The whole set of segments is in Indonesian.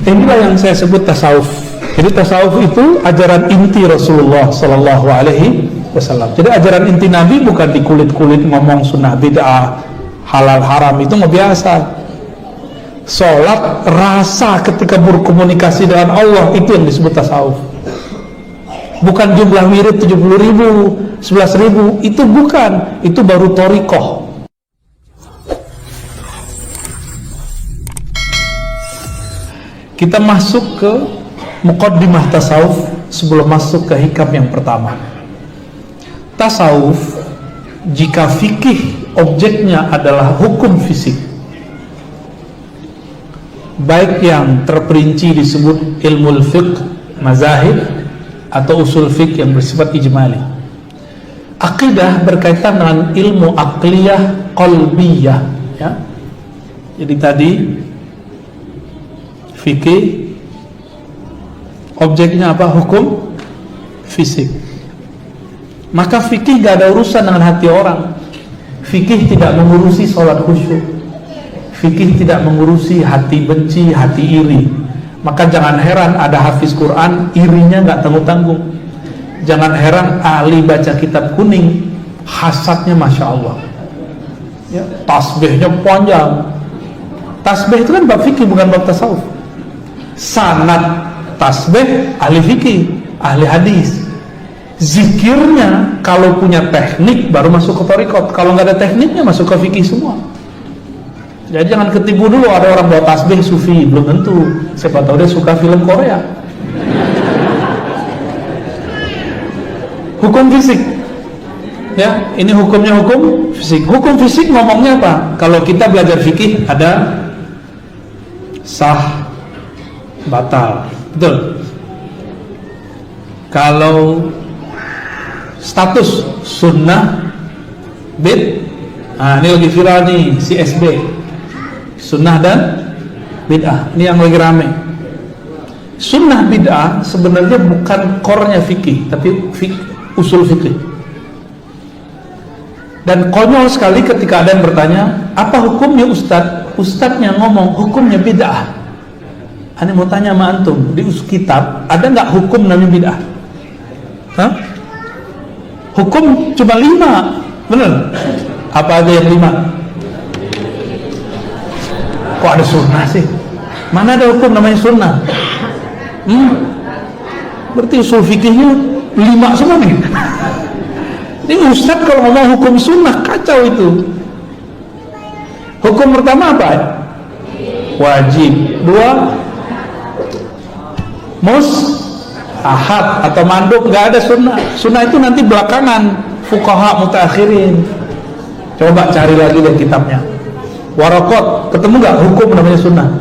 Inilah yang saya sebut tasawuf. Jadi tasawuf itu ajaran inti Rasulullah Sallallahu Alaihi Wasallam. Jadi ajaran inti Nabi bukan di kulit-kulit ngomong sunnah bid'ah, halal haram, itu nggak biasa. Sholat rasa ketika berkomunikasi dengan Allah, itu yang disebut tasawuf. Bukan jumlah wirid 70.000, 11.000, itu bukan. Itu baru thariqah. Kita masuk ke muqaddimah tasawuf sebelum masuk ke hikam yang pertama. Tasawuf, jika fikih objeknya adalah hukum fisik, baik yang terperinci disebut ilmu fiqh, mazahib, atau usul fiqh yang bersifat ijmali. Akidah berkaitan dengan ilmu aqliyah, qalbiyah, ya. Jadi tadi fikih objeknya apa? Hukum fisik. Maka fikih gak ada urusan dengan hati orang. Fikih tidak mengurusi sholat khusyuk. Fikih tidak mengurusi hati benci, hati iri. Maka jangan heran ada hafiz Quran irinya gak tanggung-tanggung. Jangan heran ahli baca kitab kuning hasadnya masya Allah, ya, tasbihnya panjang. Tasbih itu kan bab fikih, bukan bab tasawuf. Sanad tasbih ahli fikih, ahli hadis. Zikirnya kalau punya teknik baru masuk ke thariqat. Kalau nggak ada tekniknya masuk ke fikih semua. Jadi jangan ketipu dulu ada orang bawa tasbih sufi, belum tentu. Siapa tahu dia suka film Korea. Hukum fisik, ya, ini hukumnya hukum fisik. Hukum fisik ngomongnya apa? Kalau kita belajar fikih ada sah, batal, betul. Kalau status sunnah bid, nah ini lagi viral nih si SB, sunnah dan bid'ah, ini yang lagi rame. Sunnah bid'ah sebenarnya bukan core-nya fikih, tapi usul fikih. Dan konyol sekali ketika ada yang bertanya, apa hukumnya Ustadz? Ustadznya ngomong hukumnya bid'ah. Ani mau tanya sama antum, di kitab ada nggak hukum namanya bid'ah? Hah? Hukum cuma 5, bener? Apa ada yang 5? Kok ada sunnah sih? Mana ada hukum namanya sunnah? Berarti usul fikihnya 5 semua nih. Ini Ustadz kalau ngomong hukum sunnah kacau itu. Hukum pertama apa? Wajib. 2, mustahab atau mandub, nggak ada sunnah. Sunnah itu nanti belakangan, fuqaha mutaakhirin. Coba cari lagi deh kitabnya. Waraqat, ketemu nggak hukum namanya sunnah?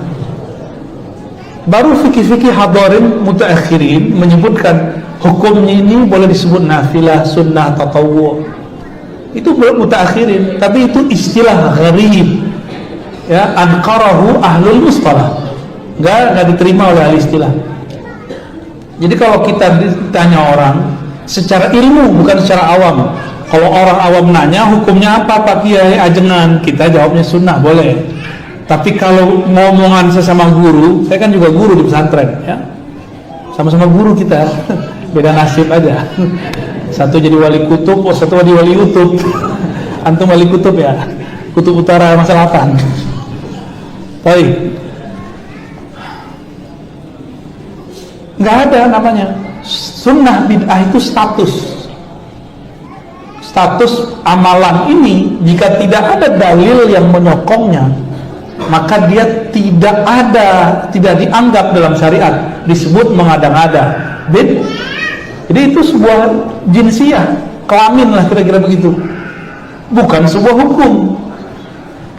Baru fikih-fikih hadarin mutaakhirin menyebutkan hukumnya ini boleh disebut nafilah, sunnah, tatawwu. Itu belum mutaakhirin, tapi itu istilah gharib. Ya, anqarahu ahlul mustalah. Enggak diterima oleh ahli istilah. Jadi kalau kita ditanya orang secara ilmu, bukan secara awam. Kalau orang awam nanya hukumnya apa Pak Kiai ajengan, kita jawabnya sunnah, boleh. Tapi kalau ngomongan sesama guru, saya kan juga guru di pesantren, ya. Sama-sama guru kita, beda nasib aja. Satu jadi wali kutub, satu jadi wali utub. Antum wali kutub ya, kutub utara masa 8. Baik. Nggak ada namanya sunnah bid'ah, itu status amalan ini. Jika tidak ada dalil yang menyokongnya, maka dia tidak dianggap dalam syariat, disebut mengada-ngada. Jadi itu sebuah jinsiyah, kelamin lah kira-kira begitu, bukan sebuah hukum.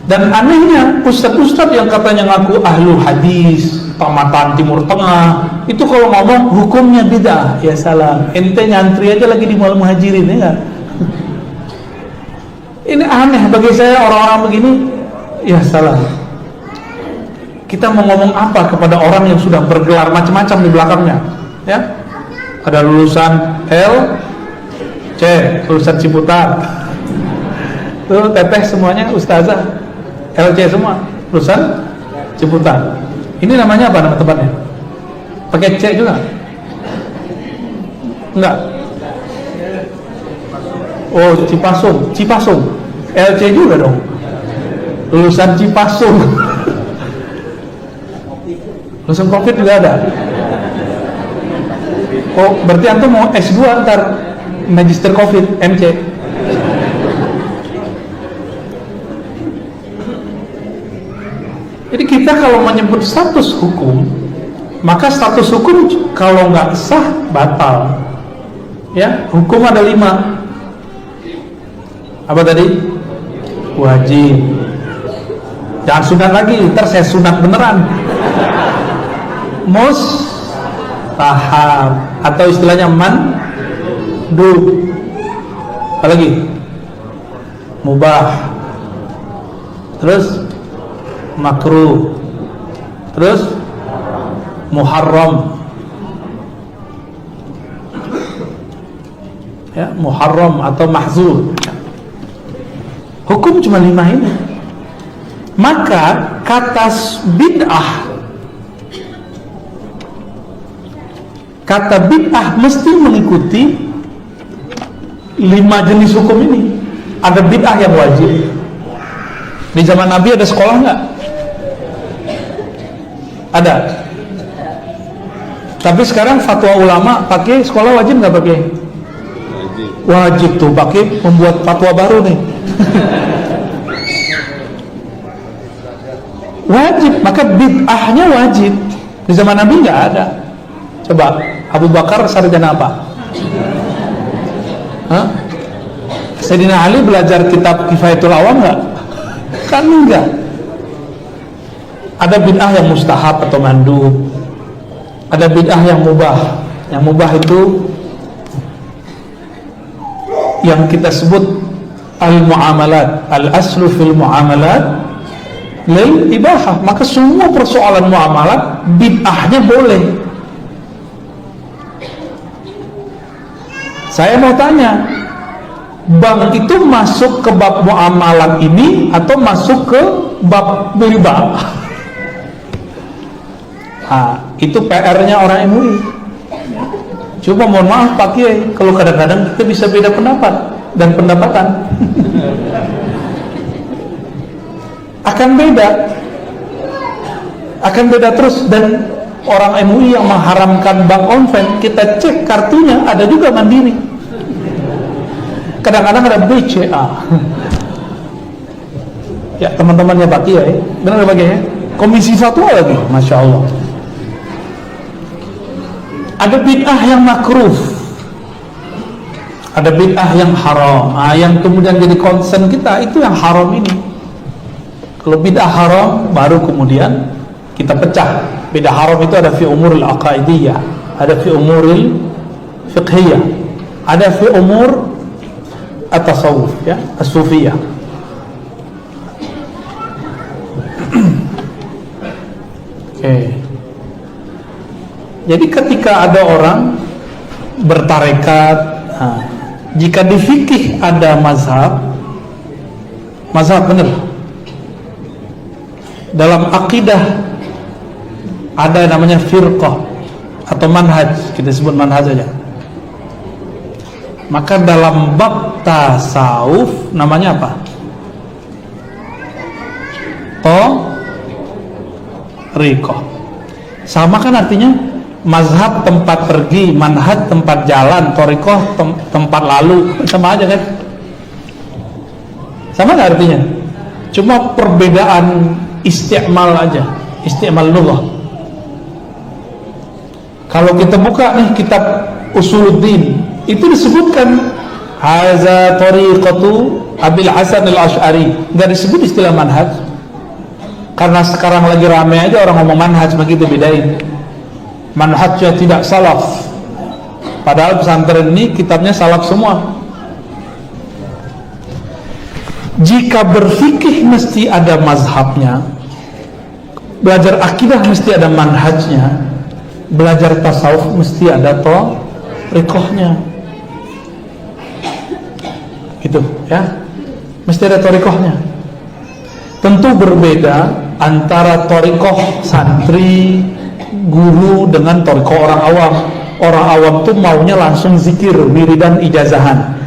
Dan anehnya ustadz-ustadz yang katanya ngaku ahlu hadis, tamatan Timur Tengah, itu kalau ngomong hukumnya bid'ah, ya salam, ente nyantri aja lagi di Mall Muhajirin, ya enggak? Ini aneh bagi saya orang-orang begini, ya salam. Kita mau ngomong apa kepada orang yang sudah bergelar macam-macam di belakangnya, ya? Ada lulusan L, C, lulusan Ciputat, tuh teteh semuanya ustazah, LC semua, lulusan Ciputat. Ini namanya apa nama tempatnya? Pakai C juga? Enggak. Oh, Cipasung. LC juga dong. Lulusan Cipasung. Lulusan Covid juga ada. Oh, berarti antum mau S2 ntar Magister Covid, MC. Jadi kita kalau menyebut status hukum, maka status hukum kalau nggak sah batal. Ya, hukum ada 5. Apa tadi? Wajib. Jangan sunat lagi, ntar saya sunat beneran. Mustahab atau istilahnya mandub. Apa lagi? Mubah. Terus makruh. Terus muharram. Ya, muharram atau mahzur. Hukum cuma 5 ini. Maka kata bid'ah mesti mengikuti 5 jenis hukum ini. Ada bid'ah yang wajib. Di zaman Nabi ada sekolah nggak? Ada. Tapi sekarang fatwa ulama pakai sekolah wajib nggak pakai? Wajib tuh, pakai membuat fatwa baru nih. Wajib, maka bid'ahnya wajib. Di zaman Nabi nggak ada. Coba Abu Bakar sarjana apa? Hah? Sayyidina Ali belajar kitab Kifayatul Awam nggak? Kan enggak. Ada bid'ah yang mustahab atau mandub. Ada bid'ah yang mubah. Yang mubah itu yang kita sebut al-muamalat, al-aslu fil muamalat lil ibahah. Maka semua persoalan muamalat bid'ahnya boleh. Saya mau tanya, bank itu masuk ke bab muamalat ini atau masuk ke bab riba? Nah, itu PR-nya orang MUI. Coba mohon maaf Pak Kiai, kalau kadang-kadang kita bisa beda pendapat dan pendapatan. akan beda terus. Dan orang MUI yang mengharamkan bank online, kita cek kartunya ada juga Mandiri, kadang-kadang ada BCA. Ya teman-temannya Pak Kiai, benar bagaimana? Komisi Fatwa lagi, Masya Allah. Ada bid'ah yang makruh, ada bid'ah yang haram. Yang kemudian jadi concern kita itu yang haram ini. Kalau bid'ah haram baru kemudian kita pecah. Bid'ah haram itu ada fi umuril aqaidiyah, ada fi umuril fiqhiyah, ada fi umur at-tasawuf, ya, as-sufiyah. Oke. Jadi ketika ada orang bertarekat, jika di fikih ada mazhab benar. Dalam akidah ada namanya firqah atau manhaj, kita sebut manhaj saja. Maka dalam bab tasawuf namanya apa? Thariqah. Sama kan artinya? Mazhab tempat pergi, manhaj tempat jalan, thariqah tempat lalu, sama aja kan? Sama nggak artinya? Cuma perbedaan isti'mal aja, isti'mal lughah. Kalau kita buka nih kitab Usuluddin, itu disebutkan haza thariqatu Abil Hasan al-Asy'ari, nggak disebut istilah manhaj. Karena sekarang lagi rame aja orang ngomong manhaj, begitu bedain. Manhajnya tidak salaf, padahal pesantren ini kitabnya salaf semua. Jika berfikih mesti ada mazhabnya, belajar akidah mesti ada manhajnya, belajar tasawuf mesti ada thariqahnya. Gitu ya, mesti ada thariqahnya. Tentu berbeda antara thariqah santri guru dengan thariqah orang awam. Orang awam tuh maunya langsung zikir, wiridan, ijazahan.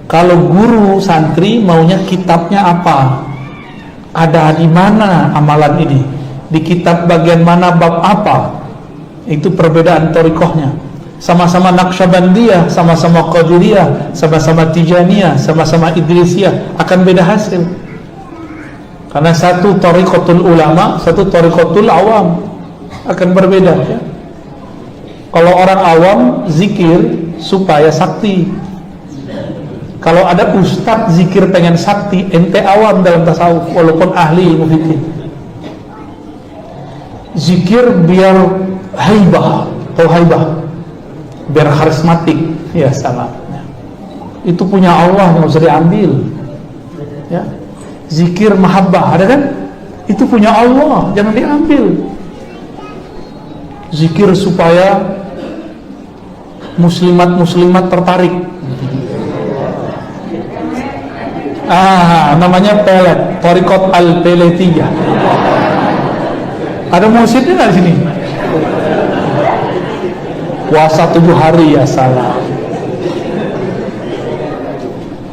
Kalau guru santri maunya kitabnya apa? Ada di mana amalan ini? Di kitab bagian mana, bab apa? Itu perbedaan thariqahnya. Sama-sama Naqsyabandiyah, sama-sama Qadiriyah, sama-sama Tijaniyah, sama-sama Idrisiyah, akan beda hasil. Karena satu thariqatul ulama, satu thariqatul awam, akan berbeda ya. Kalau orang awam zikir supaya sakti. Kalau ada ustadz zikir pengen sakti, ente awam dalam tasawuf walaupun ahli ilmu fikih. Zikir biar haibah, atau haibah, biar karismatik, ya salah. Itu punya Allah, nggak usah diambil. Ya, zikir mahabbah, ada kan? Itu punya Allah, jangan diambil. Zikir supaya muslimat tertarik. Namanya pelet, thariqat al-peletiyah. Ada musyidnya nggak di sini? Puasa 7 hari, ya salah.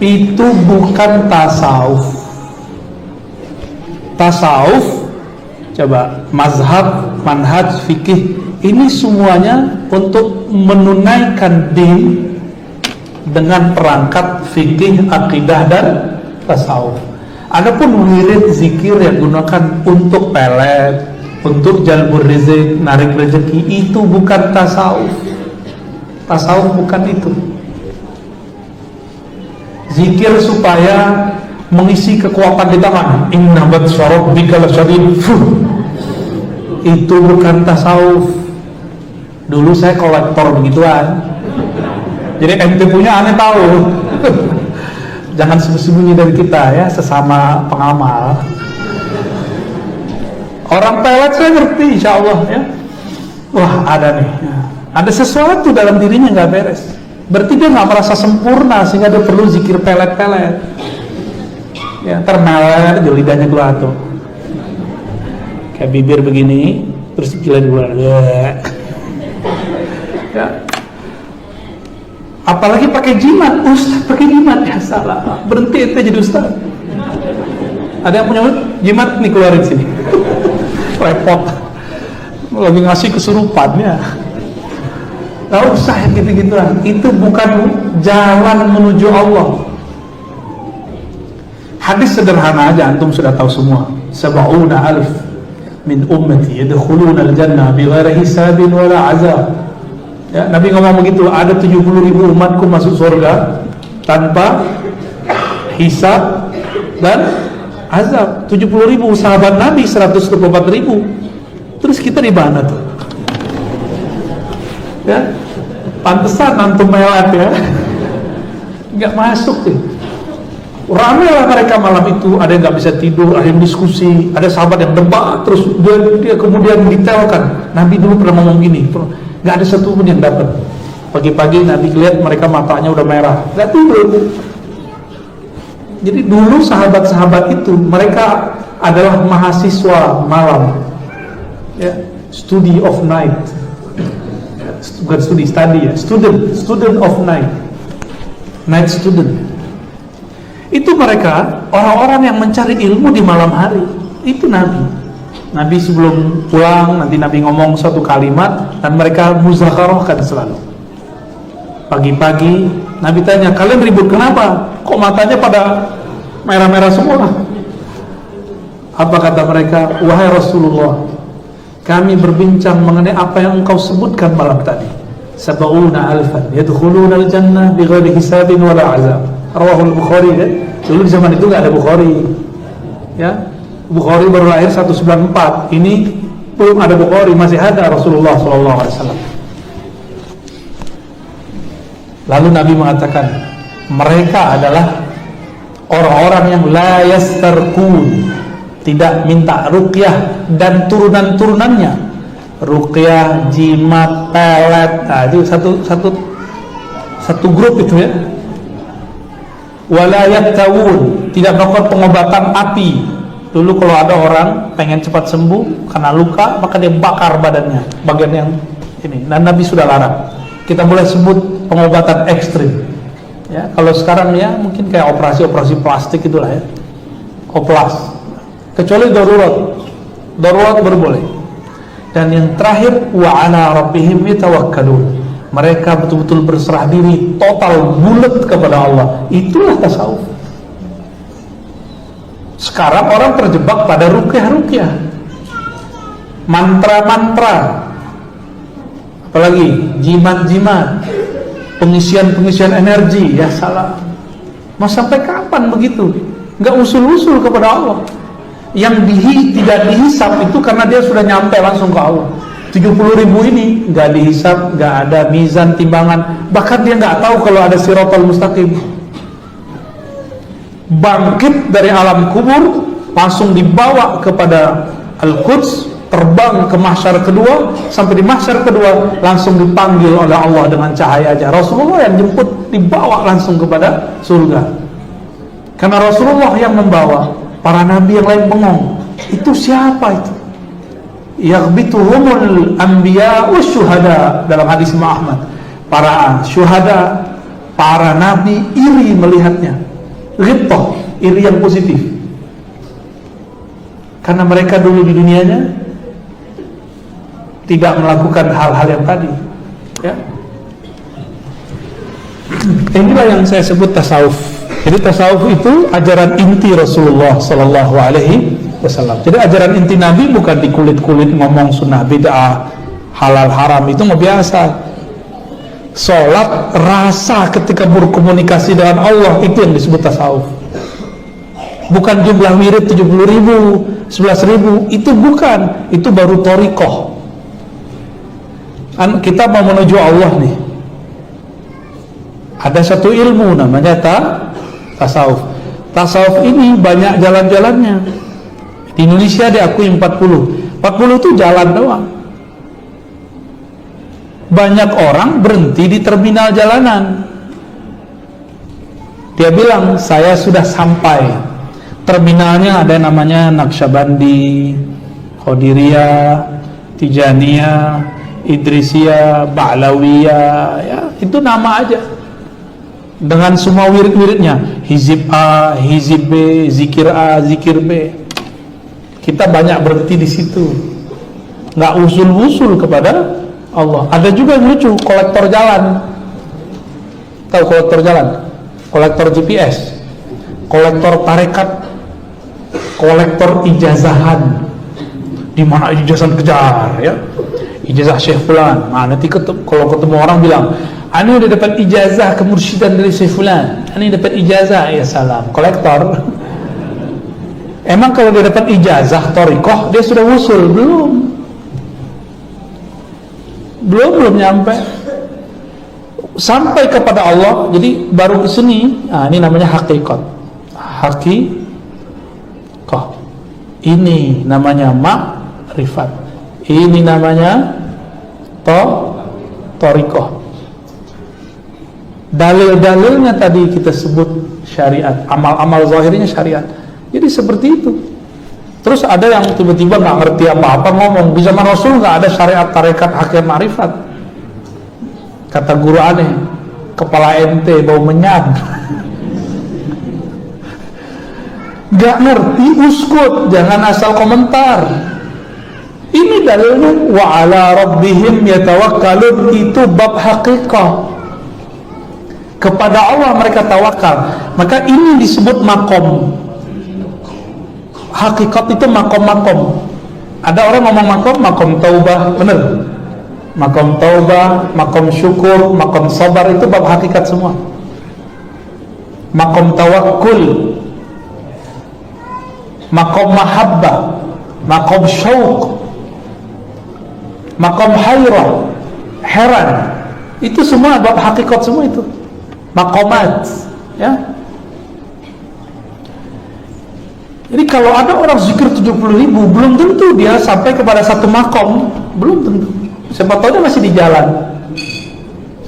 Itu bukan tasawuf. Tasawuf, coba mazhab, manhaj, fikih, ini semuanya untuk menunaikan din dengan perangkat fikih, akidah, dan tasawuf. Adapun wirid zikir yang gunakan untuk pelet, untuk jalbur rezeki, narik rezeki, itu bukan tasawuf. Tasawuf bukan itu. Zikir supaya mengisi kekuatan di tangan. Inna batsya rabbika lasyadid. Itu bukan tasawuf. Dulu saya kolektor begituan. Jadi ente punya, aneh tahu. Jangan sembunyi dari kita ya, sesama pengamal. Orang pelet saya ngerti, insya Allah ya. Wah, ada nih ya. Ada sesuatu dalam dirinya nggak beres. Berarti dia nggak merasa sempurna sehingga dia perlu zikir pelet-pelet. Ya, termelet, lidahnya keluar tuh. Kayak bibir begini, terus gila keluar. Ya. Apalagi pakai jimat, ustaz pakai jimat, ya salah. Berhenti ente jadi ustaz. Ada yang punya jimat nih, keluarin sini. Repot. Lagi ngasih kesurupannya. Gak usah yang gitu-gituan. Itu bukan jalan menuju Allah. Hadis sederhana aja, antum sudah tahu semua. 70,000 min ummati yadkhuluna al-jannah bighairi hisabin wala azab. Ya, Nabi ngomong begitu, ada 70,000 umatku masuk surga tanpa hisab dan azab. 70,000, sahabat Nabi 124,000. Terus kita di mana tuh? Ya, pantesan antum melat ya. Nggak masuk tuh. Ramai lah mereka malam itu, ada yang nggak bisa tidur, ada yang diskusi, ada sahabat yang debat, terus dia kemudian detailkan. Nabi dulu pernah ngomong gini, nggak ada satu pun yang dapat. Pagi-pagi Nabi lihat mereka matanya udah merah, nggak tidur. Jadi dulu sahabat-sahabat itu mereka adalah mahasiswa malam, ya, study of night, bukan study ya, student of night student. Itu mereka orang-orang yang mencari ilmu di malam hari. Itu Nabi sebelum pulang, nanti Nabi ngomong suatu kalimat dan mereka muzakharahkan selalu. Pagi-pagi Nabi tanya, kalian ribut kenapa? Kok matanya pada merah-merah semua? Apa kata mereka? Wahai Rasulullah, kami berbincang mengenai apa yang engkau sebutkan malam tadi. 70,000 yadkhuluna al-jannah bighairi hisabin wala azab. Rawahul Bukhari kan? Dulu di zaman itu nggak ada Bukhari. Ya, Bukhari baru lahir 194. Ini belum ada Bukhari, masih ada Rasulullah SAW. Lalu Nabi mengatakan, mereka adalah orang-orang yang la yastarqun, tidak minta ruqyah dan turunan-turunannya. Ruqyah, jimat, pelet, nah itu satu grup itu ya. Wala yaktawun, tidak melakukan pengobatan api, Dulu kalau ada orang pengen cepat sembuh karena luka, maka dia bakar badannya, bagian yang ini. Dan Nabi sudah larang. Kita boleh sebut pengobatan ekstrim. Ya, kalau sekarang ya mungkin kayak operasi plastik itulah ya, oplas. Kecuali darurat baru boleh. Dan yang terakhir, wa ala rabbihim yatawakkalun. Mereka betul-betul berserah diri, total bulat kepada Allah. Itulah tasawuf. Sekarang orang terjebak pada ruqyah, mantra-mantra, apalagi jimat-jimat, pengisian energi. Ya salah. Mau sampai kapan begitu? Nggak usul-usul kepada Allah. Yang tidak dihisap itu karena dia sudah nyampe langsung ke Allah. 70.000 ini nggak dihisap, nggak ada mizan timbangan, bahkan dia nggak tahu kalau ada siratal mustaqim. Bangkit dari alam kubur, langsung dibawa kepada Al-Quds, terbang ke mahsyar kedua, sampai di mahsyar kedua langsung dipanggil oleh Allah dengan cahaya aja. Rasulullah yang jemput, dibawa langsung kepada surga. Karena Rasulullah yang membawa, para nabi yang lain bengong. Itu siapa itu? Yaghbituhumul anbiya wasyuhada, dalam hadis Imam Ahmad. Para syuhada, para nabi iri melihatnya. Ghibtah, iri yang positif. Karena mereka dulu di dunianya tidak melakukan hal-hal yang tadi, ya. Inilah yang saya sebut tasawuf. Jadi tasawuf itu ajaran inti Rasulullah sallallahu alaihi wasallam. Jadi ajaran inti Nabi bukan di kulit-kulit ngomong sunnah bid'ah, halal haram, itu nggak biasa. Sholat rasa ketika berkomunikasi dengan Allah, itu yang disebut tasawuf. Bukan jumlah wirid 70.000, 11.000, itu bukan. Itu baru thariqah. Kita mau menuju Allah nih. Ada satu ilmu namanya tasawuf. Tasawuf ini banyak jalan-jalannya. Di Indonesia diakui 40 itu jalan doang. Banyak orang berhenti di terminal jalanan. Dia bilang, saya sudah sampai. Terminalnya ada namanya Naqsyabandi, Qadiriyah, Tijaniyah, Idrisiyah, Ba'lawiyah, ya, itu nama aja. Dengan semua wirid-wiridnya, hizib A, hizib B, zikir A, zikir B. Kita banyak berhenti di situ, nggak usul-usul kepada Allah. Ada juga yang lucu, kolektor jalan. Tahu kolektor jalan? Kolektor GPS, kolektor tarekat, kolektor ijazahan. Di mana ijazahan kejar, ya? Ijazah Syekh Fulan. Nah, nanti kalau ketemu orang bilang, "Ani udah dapat ijazah kemursyidhan dari Syekh Fulan. Ani dapat ijazah." Ya salam, kolektor. Emang kalau dia dapat ijazah thariqah, dia sudah usul? Belum nyampe. Sampai kepada Allah, jadi baru ke sini. Nah, ini namanya hakikat. Hakikah. Ini namanya ma'rifat. Ini namanya thariqah. Dalil-dalilnya tadi kita sebut syariat, amal-amal zahirnya syariat. Jadi seperti itu. Terus ada yang tiba-tiba nggak ngerti apa-apa ngomong, di zaman Rasul nggak ada syariat, tarekat, hakikat, ma'rifat. Kata guru aneh, kepala ente bau menyan. Nggak ngerti, uskut, jangan asal komentar. Ini dalilnya wa ala rabbihim yatawakkalun, itu bab hakikah. Kepada Allah mereka tawakal. Maka ini disebut makom. Hakikat itu makom-makom. Ada orang ngomong makom taubah, benar. Makom taubah, makom syukur, makom sabar, itu bab hakikat semua. Makom tawakkul, makom mahabbah, makom syauq, makom hayrah, heran. Itu semua bab hakikat semua itu. Makomat, ya. Jadi kalau ada orang zikir 70.000, belum tentu dia sampai kepada satu makom, belum tentu. Siapa tahu dia masih di jalan.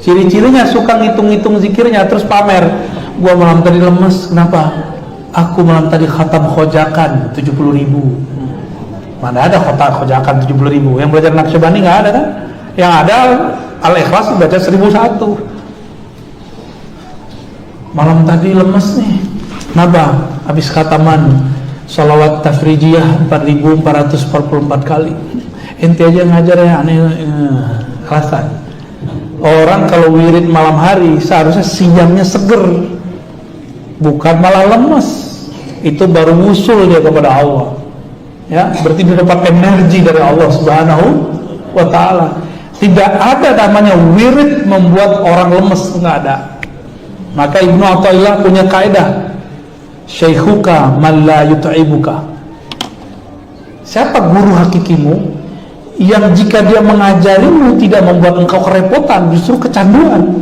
Ciri-cirinya suka ngitung-ngitung zikirnya terus pamer. Gua malam tadi lemes, kenapa? aku malam tadi khatam khojakan 70.000. Mana ada khojakan 70.000? Yang belajar Naqsyabandi nggak ada kan? Yang ada Al-Ikhlas baca 1001. Malam tadi lemes nih, nabah habis khataman sholawat tafrijiyah 4.444 kali. Ente aja ngajar ya aneh alasan. Orang kalau wirid malam hari seharusnya siangnya seger, bukan malah lemes. Itu baru wusul dia kepada Allah. Ya, berarti dia dapat energi dari Allah Subhanahu wa taala. Tidak ada namanya wirid membuat orang lemes, enggak ada. Maka Ibnu Athaillah punya kaidah, syaikhuka man la yut'ibuka. Siapa guru hakikimu yang jika dia mengajarimu tidak membuat engkau kerepotan, justru kecanduan.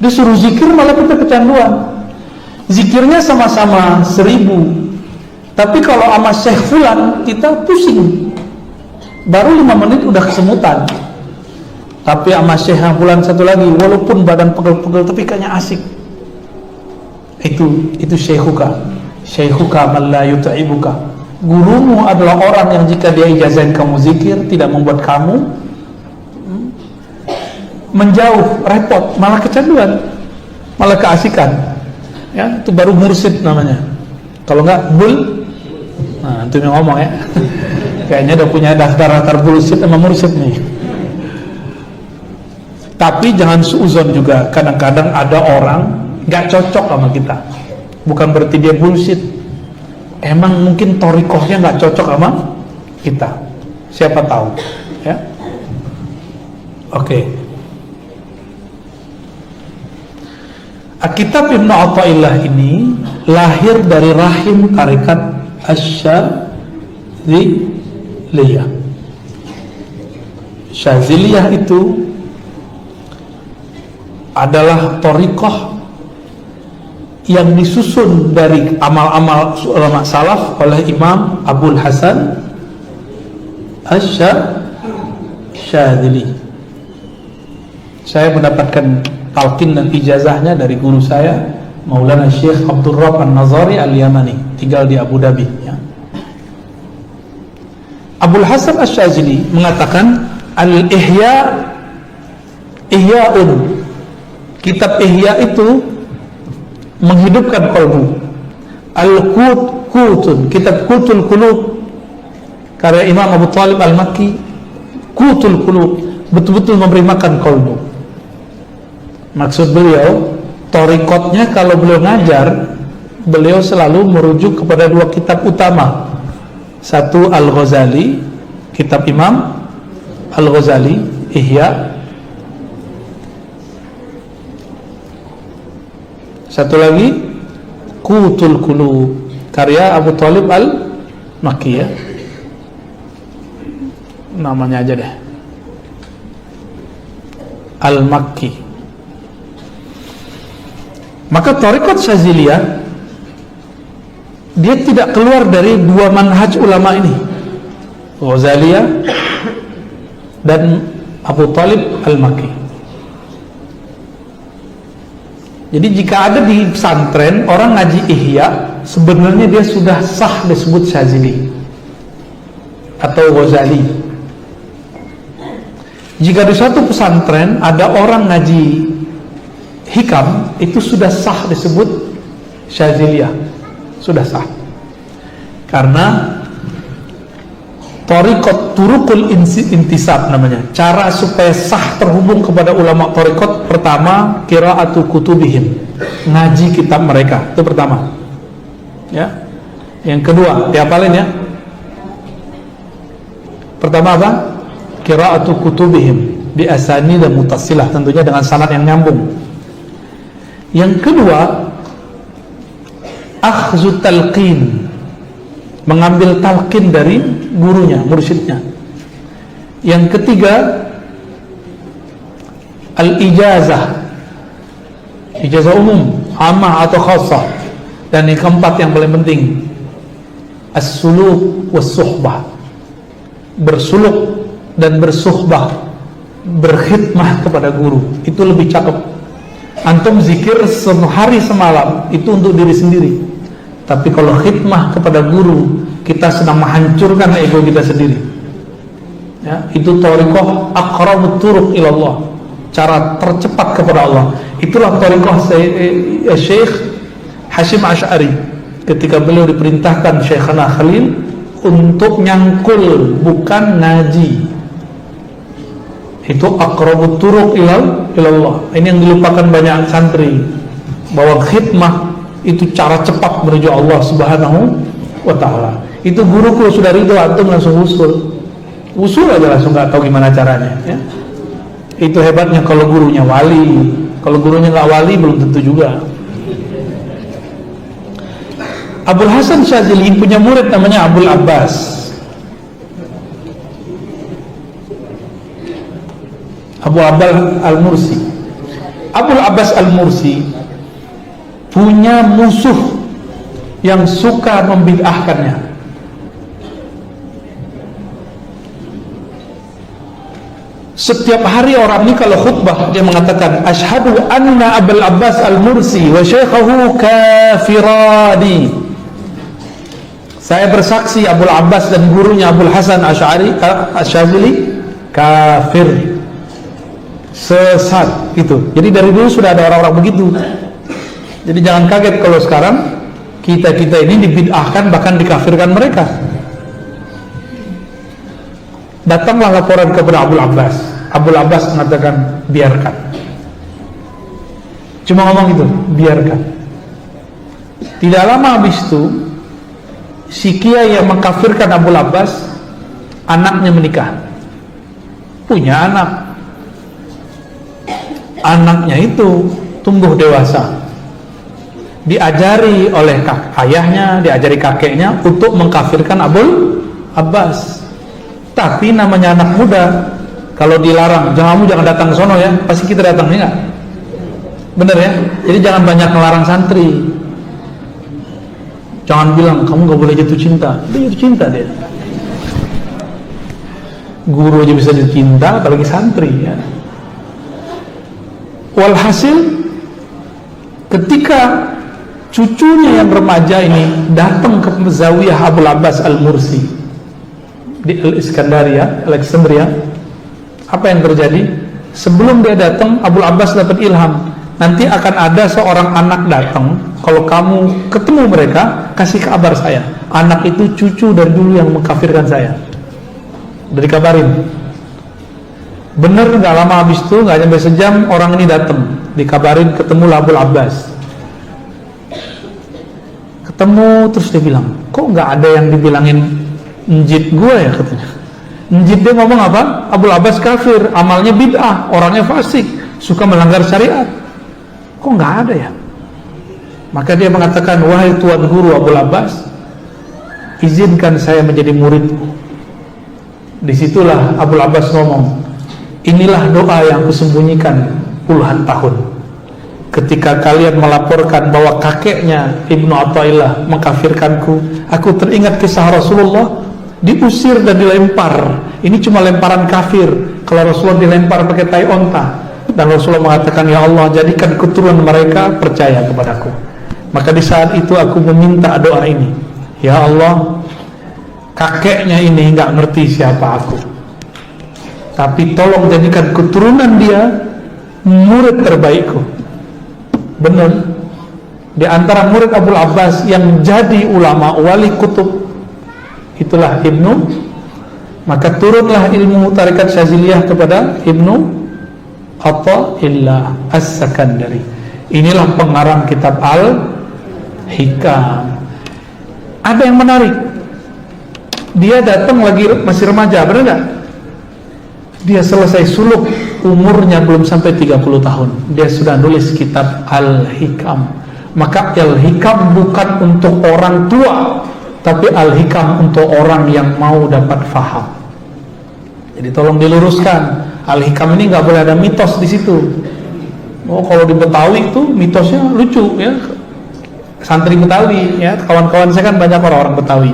Dia suruh zikir malah kita kecanduan. Zikirnya sama-sama 1000, tapi kalau sama Syekh Fulan kita pusing, baru 5 menit udah kesemutan. Tapi sama Syekh Fulan satu lagi, walaupun badan pegel-pegel tapi kayaknya asik. Itu syaikhuka man la yut'ibuka. Gurumu adalah orang yang jika dia ijazahin kamu zikir tidak membuat kamu menjauh, repot, malah kecanduan, malah keasikan. Ya, itu baru mursyid namanya. Kalau enggak nah itu yang ngomong ya. Kayaknya udah punya daftar bullshit sama mursyid nih. Tapi jangan suuzon juga. Kadang-kadang ada orang gak cocok sama kita, bukan berarti dia bullshit. Emang mungkin thariqahnya gak cocok sama kita, siapa tahu ya. Oke. Kitab Ibnu Athaillah ini lahir dari rahim tarekat Asyadziliyah. Syadziliyah itu adalah thariqah yang disusun dari amal-amal ulama salaf oleh Imam Abul Hasan Asyadzili. Saya mendapatkan talqin dan ijazahnya dari guru saya, Maulana Syekh Abdul Rabb An-Nazari Al-Yamani, tinggal di Abu Dhabi ya. Abul Hasan Asyadzili mengatakan Ihya'un, kitab Ihya itu menghidupkan kolbu. Al-Qutun, kitab Qutul Qulub karya Imam Abu Talib Al-Makki, Qutul Qulub, betul-betul memberi makan kolbu. Maksud beliau, thariqatnya kalau beliau ngajar, beliau selalu merujuk kepada 2 kitab utama. Satu Al-Ghazali, kitab Imam Al-Ghazali, Ihya. Satu lagi Qutul Qulub, karya Abu Talib Al-Makki ya. Namanya aja deh, Al-Makki. Maka thariqat Syadziliyah dia tidak keluar dari 2 manhaj ulama ini, Ghazaliyah dan Abu Talib Al-Makki. Jadi jika ada di pesantren orang ngaji Ihya, sebenarnya dia sudah sah disebut Syadzili atau Ghazali. Jika di suatu pesantren ada orang ngaji Hikam, itu sudah sah disebut Syadziliyah, sudah sah. Karena thariqat turuqul intisab namanya, cara supaya sah terhubung kepada ulama thariqat. Pertama, qiraatu kutubihim, ngaji kitab mereka, itu pertama ya. Yang kedua, dihafalin ya. Pertama apa? Qiraatu kutubihim bi asanid dan mutassilah, tentunya dengan sanad yang nyambung. Yang kedua, akhzu talqin, mengambil talqin dari gurunya, mursyidnya. Yang ketiga, al-ijazah, ijazah umum, amah atau khassah. Dan yang keempat yang paling penting, as-suluk was-suhbah, bersuluk dan bersuhbah, berkhidmah kepada guru. Itu lebih cakep. Antum zikir sehari semalam itu untuk diri sendiri, Tapi kalau khidmah kepada guru, kita sedang menghancurkan ego kita sendiri. Ya, itu thariqah aqrabut turuq ilallah, cara tercepat kepada Allah. Itulah thariqah Syekh Hasyim Asy'ari ketika beliau diperintahkan Syekhana Khalil untuk nyangkul, bukan ngaji. Itu aqrabut turuq ilallah. Ini yang dilupakan banyak santri, bahwa khidmah itu cara cepat menuju Allah Subhanahu wa ta'ala. Itu guruku sudah ridho, antum langsung usul aja langsung, nggak tahu gimana caranya ya. Itu hebatnya kalau gurunya wali. Kalau gurunya nggak wali belum tentu juga. Abul Hasan Syadzili punya murid namanya Abul Abbas. Abu Abbas Al-Mursi. Abul Abbas Al-Mursi punya musuh yang suka membid'ahkannya. Setiap hari orang ini kalau khutbah dia mengatakan asyhadu anna Abul Abbas Al-Mursi wa syaikhahu kafirani. Saya bersaksi Abul Abbas dan gurunya Abul Hasan Asy'ari kafir, sesat gitu. Jadi dari dulu sudah ada orang-orang begitu. Jadi jangan kaget kalau sekarang kita ini dibid'ahkan, bahkan dikafirkan mereka. Datanglah laporan kepada Abul Abbas. Abul Abbas mengatakan biarkan. Cuma ngomong gitu, biarkan. Tidak lama habis itu si kiai yang mengkafirkan Abul Abbas, anaknya menikah, punya anak. Anaknya itu tumbuh dewasa, diajari oleh ayahnya, diajari kakeknya untuk mengkafirkan Abul Abbas. Tapi namanya anak muda, kalau dilarang, kamu jangan datang ke sono ya, pasti kita datang, ya nggak? Bener ya? Jadi jangan banyak ngelarang santri. Jangan bilang kamu nggak boleh jatuh cinta. Dia jatuh cinta dia. Guru aja bisa jatuh cinta, apalagi santri ya. Walhasil ketika cucunya yang remaja ini datang ke zawiyah Abul Abbas Al-Mursi di Alexandria, apa yang terjadi? Sebelum dia datang, Abul Abbas dapat ilham, nanti akan ada seorang anak datang, kalau kamu ketemu mereka, kasih kabar saya, anak itu cucu dari dulu yang mengkafirkan saya. Udah dikabarin. Bener, gak lama habis itu, gak sampai sejam, orang ini datang, dikabarin, ketemu Abul Abbas. Ketemu, terus dia bilang, kok gak ada yang dibilangin njid gue ya, katanya. Njid dia ngomong apa? Abul Abbas kafir, amalnya bid'ah, orangnya fasik, suka melanggar syariat. Kok nggak ada ya? Maka dia mengatakan, wahai tuan guru Abul Abbas, izinkan saya menjadi muridmu. Disitulah Abul Abbas ngomong, inilah doa yang kusembunyikan puluhan tahun. Ketika kalian melaporkan bahwa kakeknya Ibnu Athaillah mengkafirkanku, aku teringat kisah Rasulullah diusir dan dilempar. Ini cuma lemparan kafir. Kalau Rasulullah dilempar pakai tai onta, dan Rasulullah mengatakan, ya Allah, jadikan keturunan mereka percaya kepadaku. Maka di saat itu aku meminta doa ini, ya Allah, kakeknya ini nggak ngerti siapa aku, tapi tolong jadikan keturunan dia murid terbaikku. Benar, di antara murid Abul Abbas yang jadi ulama wali kutub itulah Ibnu. Maka turunlah ilmu tarekat Syadziliyah kepada Ibnu Athaillah As-Sakandari. Inilah pengarang kitab Al-Hikam. Ada yang menarik, dia datang lagi masih remaja, benar gak? Dia selesai suluk, umurnya belum sampai 30 tahun, dia sudah nulis kitab Al-Hikam. Maka Al-Hikam bukan untuk orang tua, tapi Al-Hikam untuk orang yang mau dapat faham. Jadi tolong diluruskan, Al-Hikam ini nggak boleh ada mitos di situ. Oh, kalau di Betawi itu mitosnya lucu ya, santri Betawi ya, kawan-kawan saya kan banyak orang-orang Betawi.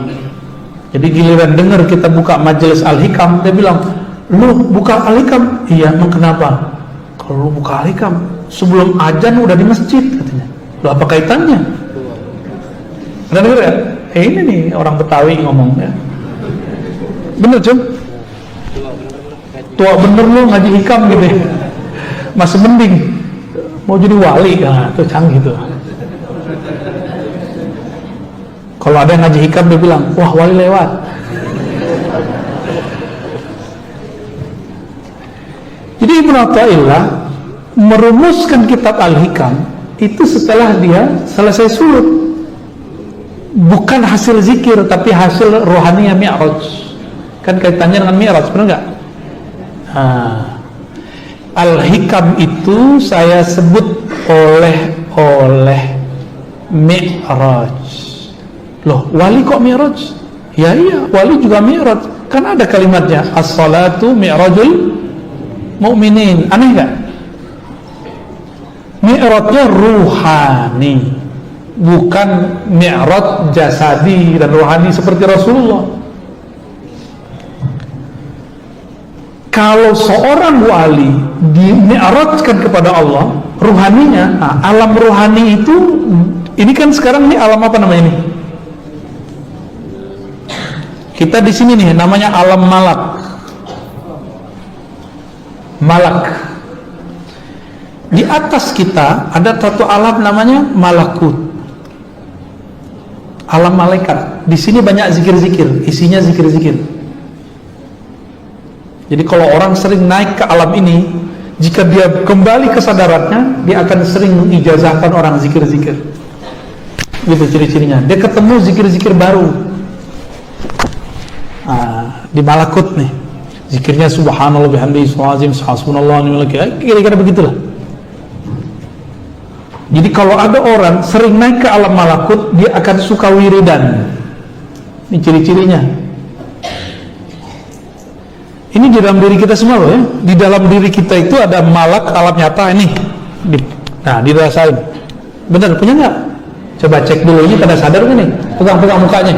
Jadi giliran dengar kita buka majelis Al-Hikam, dia bilang, lu buka Al-Hikam? Iya, emang kenapa? Kalau lu buka Al-Hikam sebelum azan udah di masjid, katanya. Lu apa kaitannya? Pernah denger ya? Ini nih orang Betawi ngomong ya. Bener Cum? Tua bener lu ngaji hikam gitu ya. Masih mending mau jadi wali, nah itu canggih tuh. Kalau ada yang ngaji hikam dia bilang, wah wali lewat. Jadi Ibnu Athaillah merumuskan kitab Al-Hikam itu setelah dia selesai suluk. Bukan hasil zikir, tapi hasil rohaninya Mi'raj. Kan kaitannya dengan Mi'raj, benar nggak? Al-Hikam itu saya sebut oleh Mi'raj. Loh, wali kok Mi'raj? Ya iya, wali juga Mi'raj. Kan ada kalimatnya, as-salatu mi'rajul mu'minin. Aneh nggak? Mi'rajnya ruhani, bukan Mi'raj jasadi dan rohani seperti Rasulullah. Kalau seorang wali di-mi'rajkan kepada Allah, ruhaninya, alam ruhani itu, ini kan sekarang ini alam apa namanya ini? Kita di sini nih namanya alam malak. Malak. Di atas kita ada satu alam namanya malakut. Alam malaikat. Di sini banyak zikir-zikir, isinya zikir-zikir. Jadi kalau orang sering naik ke alam ini, jika dia kembali kesadarannya, dia akan sering mengijazahkan orang zikir-zikir. Gitu ciri-cirinya. Dia ketemu zikir-zikir baru. Di malakut nih, zikirnya subhanallah bihamdihi subhanallah hasbunallah wa ni'mal wakil. Kira-kira begitulah. Jadi kalau ada orang sering naik ke alam malakut, dia akan suka wiridan. Ini ciri-cirinya. Ini di dalam diri kita semua loh ya. Di dalam diri kita itu ada malak alam nyata ini. Nah, dirasain. Benar, punya nggak? Coba cek dulu, ini pada sadar nggak nih? Pegang-pegang mukanya.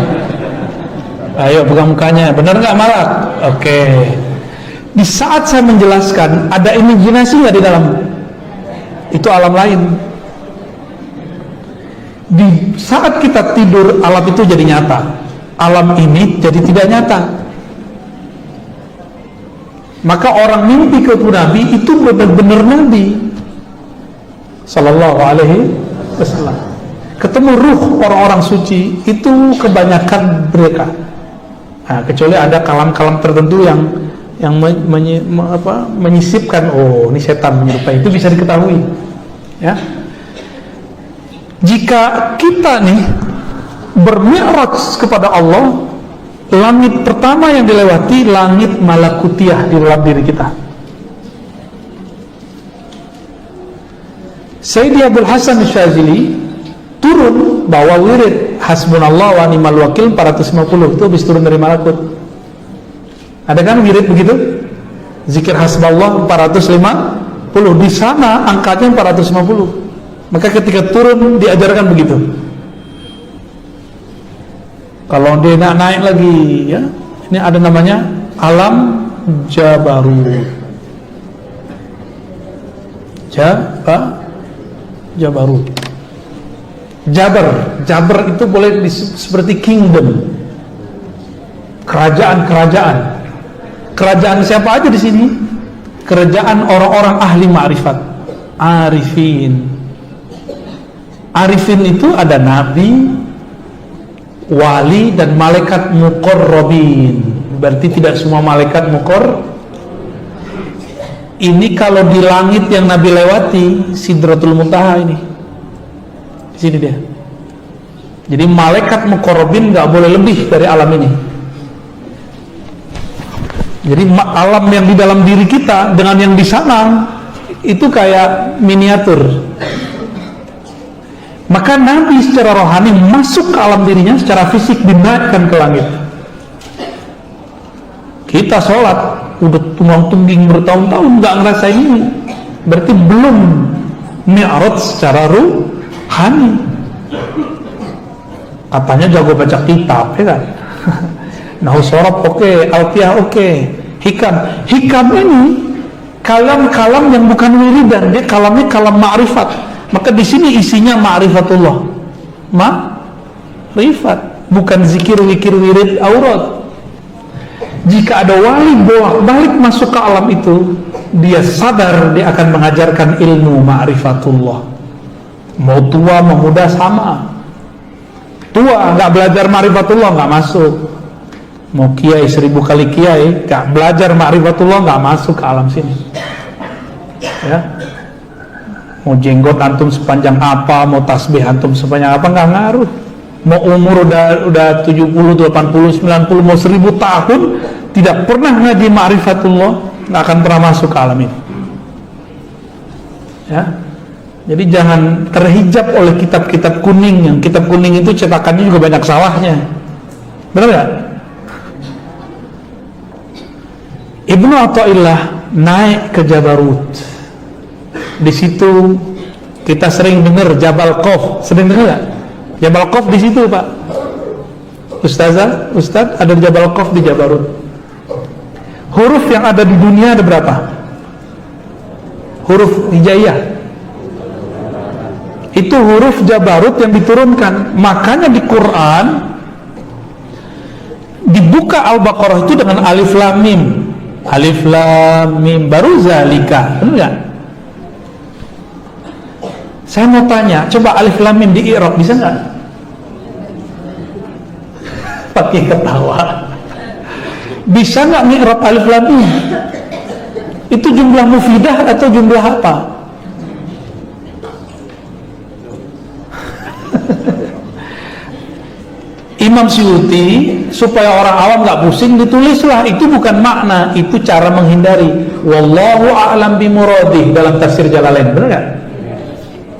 Ayo pegang mukanya. Benar nggak malak? Oke. Di saat saya menjelaskan, ada imajinasi nggak di dalam? Itu alam lain. Di saat kita tidur, alam itu jadi nyata. Alam ini jadi tidak nyata. Maka orang mimpi ketemu Nabi itu benar-benar Nabi Sallallahu Alaihi Wasallam. Ketemu ruh orang-orang suci itu kebanyakan mereka. Nah, kecuali ada kalam-kalam tertentu yang menyisipkan, oh ini setan menyerupai, itu bisa diketahui. Ya. Jika kita nih bermi'raj kepada Allah, langit pertama yang dilewati langit malakutiyah di dalam diri kita. Sayyidi Abdul Hasan Syazili turun bawa wirid hasbunallah wa ni'mal wakil 450, itu habis turun dari malakut. Ada kan wirid begitu? Zikir hasbunallah 450, di sana angkanya 450. Maka ketika turun diajarkan begitu. Kalau dia nak naik lagi ya, ini ada namanya alam Jabarut. Jabarut. Jabar itu boleh seperti kingdom. Kerajaan-kerajaan. Kerajaan siapa aja di sini? Kerajaan orang-orang ahli ma'rifat, arifin. Arifin itu ada nabi, wali, dan malaikat muqarrabin. Berarti tidak semua malaikat ini kalau di langit yang Nabi lewati, Sidratul Muntaha ini. Di sini dia. Jadi malaikat muqarrabin nggak boleh lebih dari alam ini. Jadi alam yang di dalam diri kita dengan yang di sana itu kayak miniatur. Maka Nabi secara rohani masuk ke alam dirinya, secara fisik dinaikkan ke langit. Kita sholat udah tunggang-tungging bertahun-tahun nggak ngerasain ini, berarti belum mi'raj secara ruhani. Katanya jago baca kitab, ya kan? Nahu sorab oke, alfiyah oke, hikam ini kalam-kalam yang bukan wiridan, dia kalamnya kalam ma'rifat. Maka di sini isinya ma'rifatullah. ma'rifat, bukan zikir-zikir wirid aurat. Jika ada wali bolak-balik masuk ke alam itu, dia sadar dia akan mengajarkan ilmu ma'rifatullah. Mau tua mau muda sama. Tua nggak belajar ma'rifatullah nggak masuk. Mau kiai 1000 kali kiai nggak belajar ma'rifatullah nggak masuk ke alam sini. Ya, mau jenggot antum sepanjang apa, mau tasbih antum sepanjang apa, nggak ngaruh. Mau umur udah 70, 80, 90, mau 1000 tahun tidak pernah ngaji ma'rifatullah, nggak akan pernah masuk ke alam ini. Ya, jadi jangan terhijab oleh kitab-kitab kuning. Yang kitab kuning itu cetakannya juga banyak salahnya, benar nggak? Ibnu Athaillah naik ke Jabarut. Di situ kita sering dengar Jabal Qaf, sering dengar nggak? Jabal Qaf di situ, Pak. Ustaz, ada Jabal Qaf di Jabarut. Huruf yang ada di dunia ada berapa? Huruf hijaiyah. Itu huruf Jabarut yang diturunkan. Makanya di Quran dibuka Al-Baqarah itu dengan alif lam mim. Alif lam mim baru zalika. Benar enggak? Saya mau tanya, coba alif lam mim di i'rab bisa enggak? Pakai ketawa. Bisa enggak ngi'rab alif lam mim? Itu jumlah mufidah atau jumlah apa? Imam Syuuti supaya orang awam nggak pusing ditulislah, itu bukan makna, itu cara menghindari. Wallahu a'lam bimuradih dalam tafsir Jalalain, benar nggak?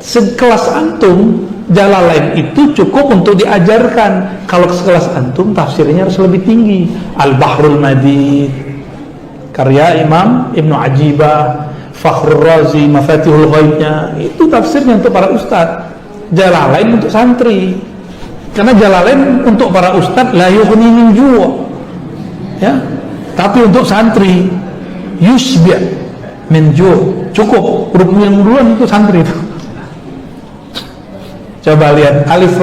Sekelas antum Jalalain itu cukup untuk diajarkan. Kalau sekelas antum tafsirnya harus lebih tinggi. Al-Bahrul Madid karya Imam Ibnu Ajibah, Fakhrul Razi, Mafatihul Ghaibnya, itu tafsirnya untuk para ustadz. Jalalain untuk santri. Karena Jalalain untuk para ustadz la yughni min ju', ya. Tapi untuk santri yusbi' min ju', cukup huruf yang duluan untuk santri itu. Coba lihat alif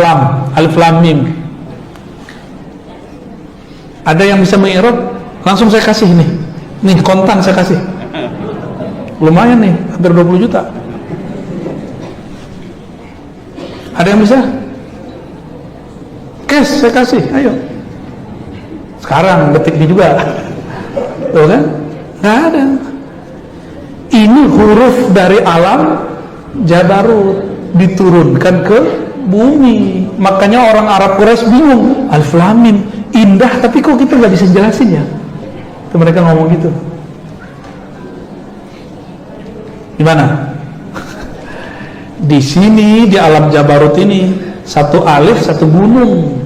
lam mim. Ada yang bisa mengi'rab? Langsung saya kasih nih kontan saya kasih. Lumayan nih, hampir 20 juta. Ada yang bisa? Cash saya kasih, ayo. Sekarang detik ini juga. Tuh kan? Nggak ada. Ini huruf dari alam Jabarut diturunkan ke bumi. Makanya orang Arab Quraisy bingung. Alif lam mim indah, tapi kok kita nggak bisa jelasin ya? Itu mereka ngomong gitu. Gimana? Di sini di alam Jabarut ini satu alif satu gunung.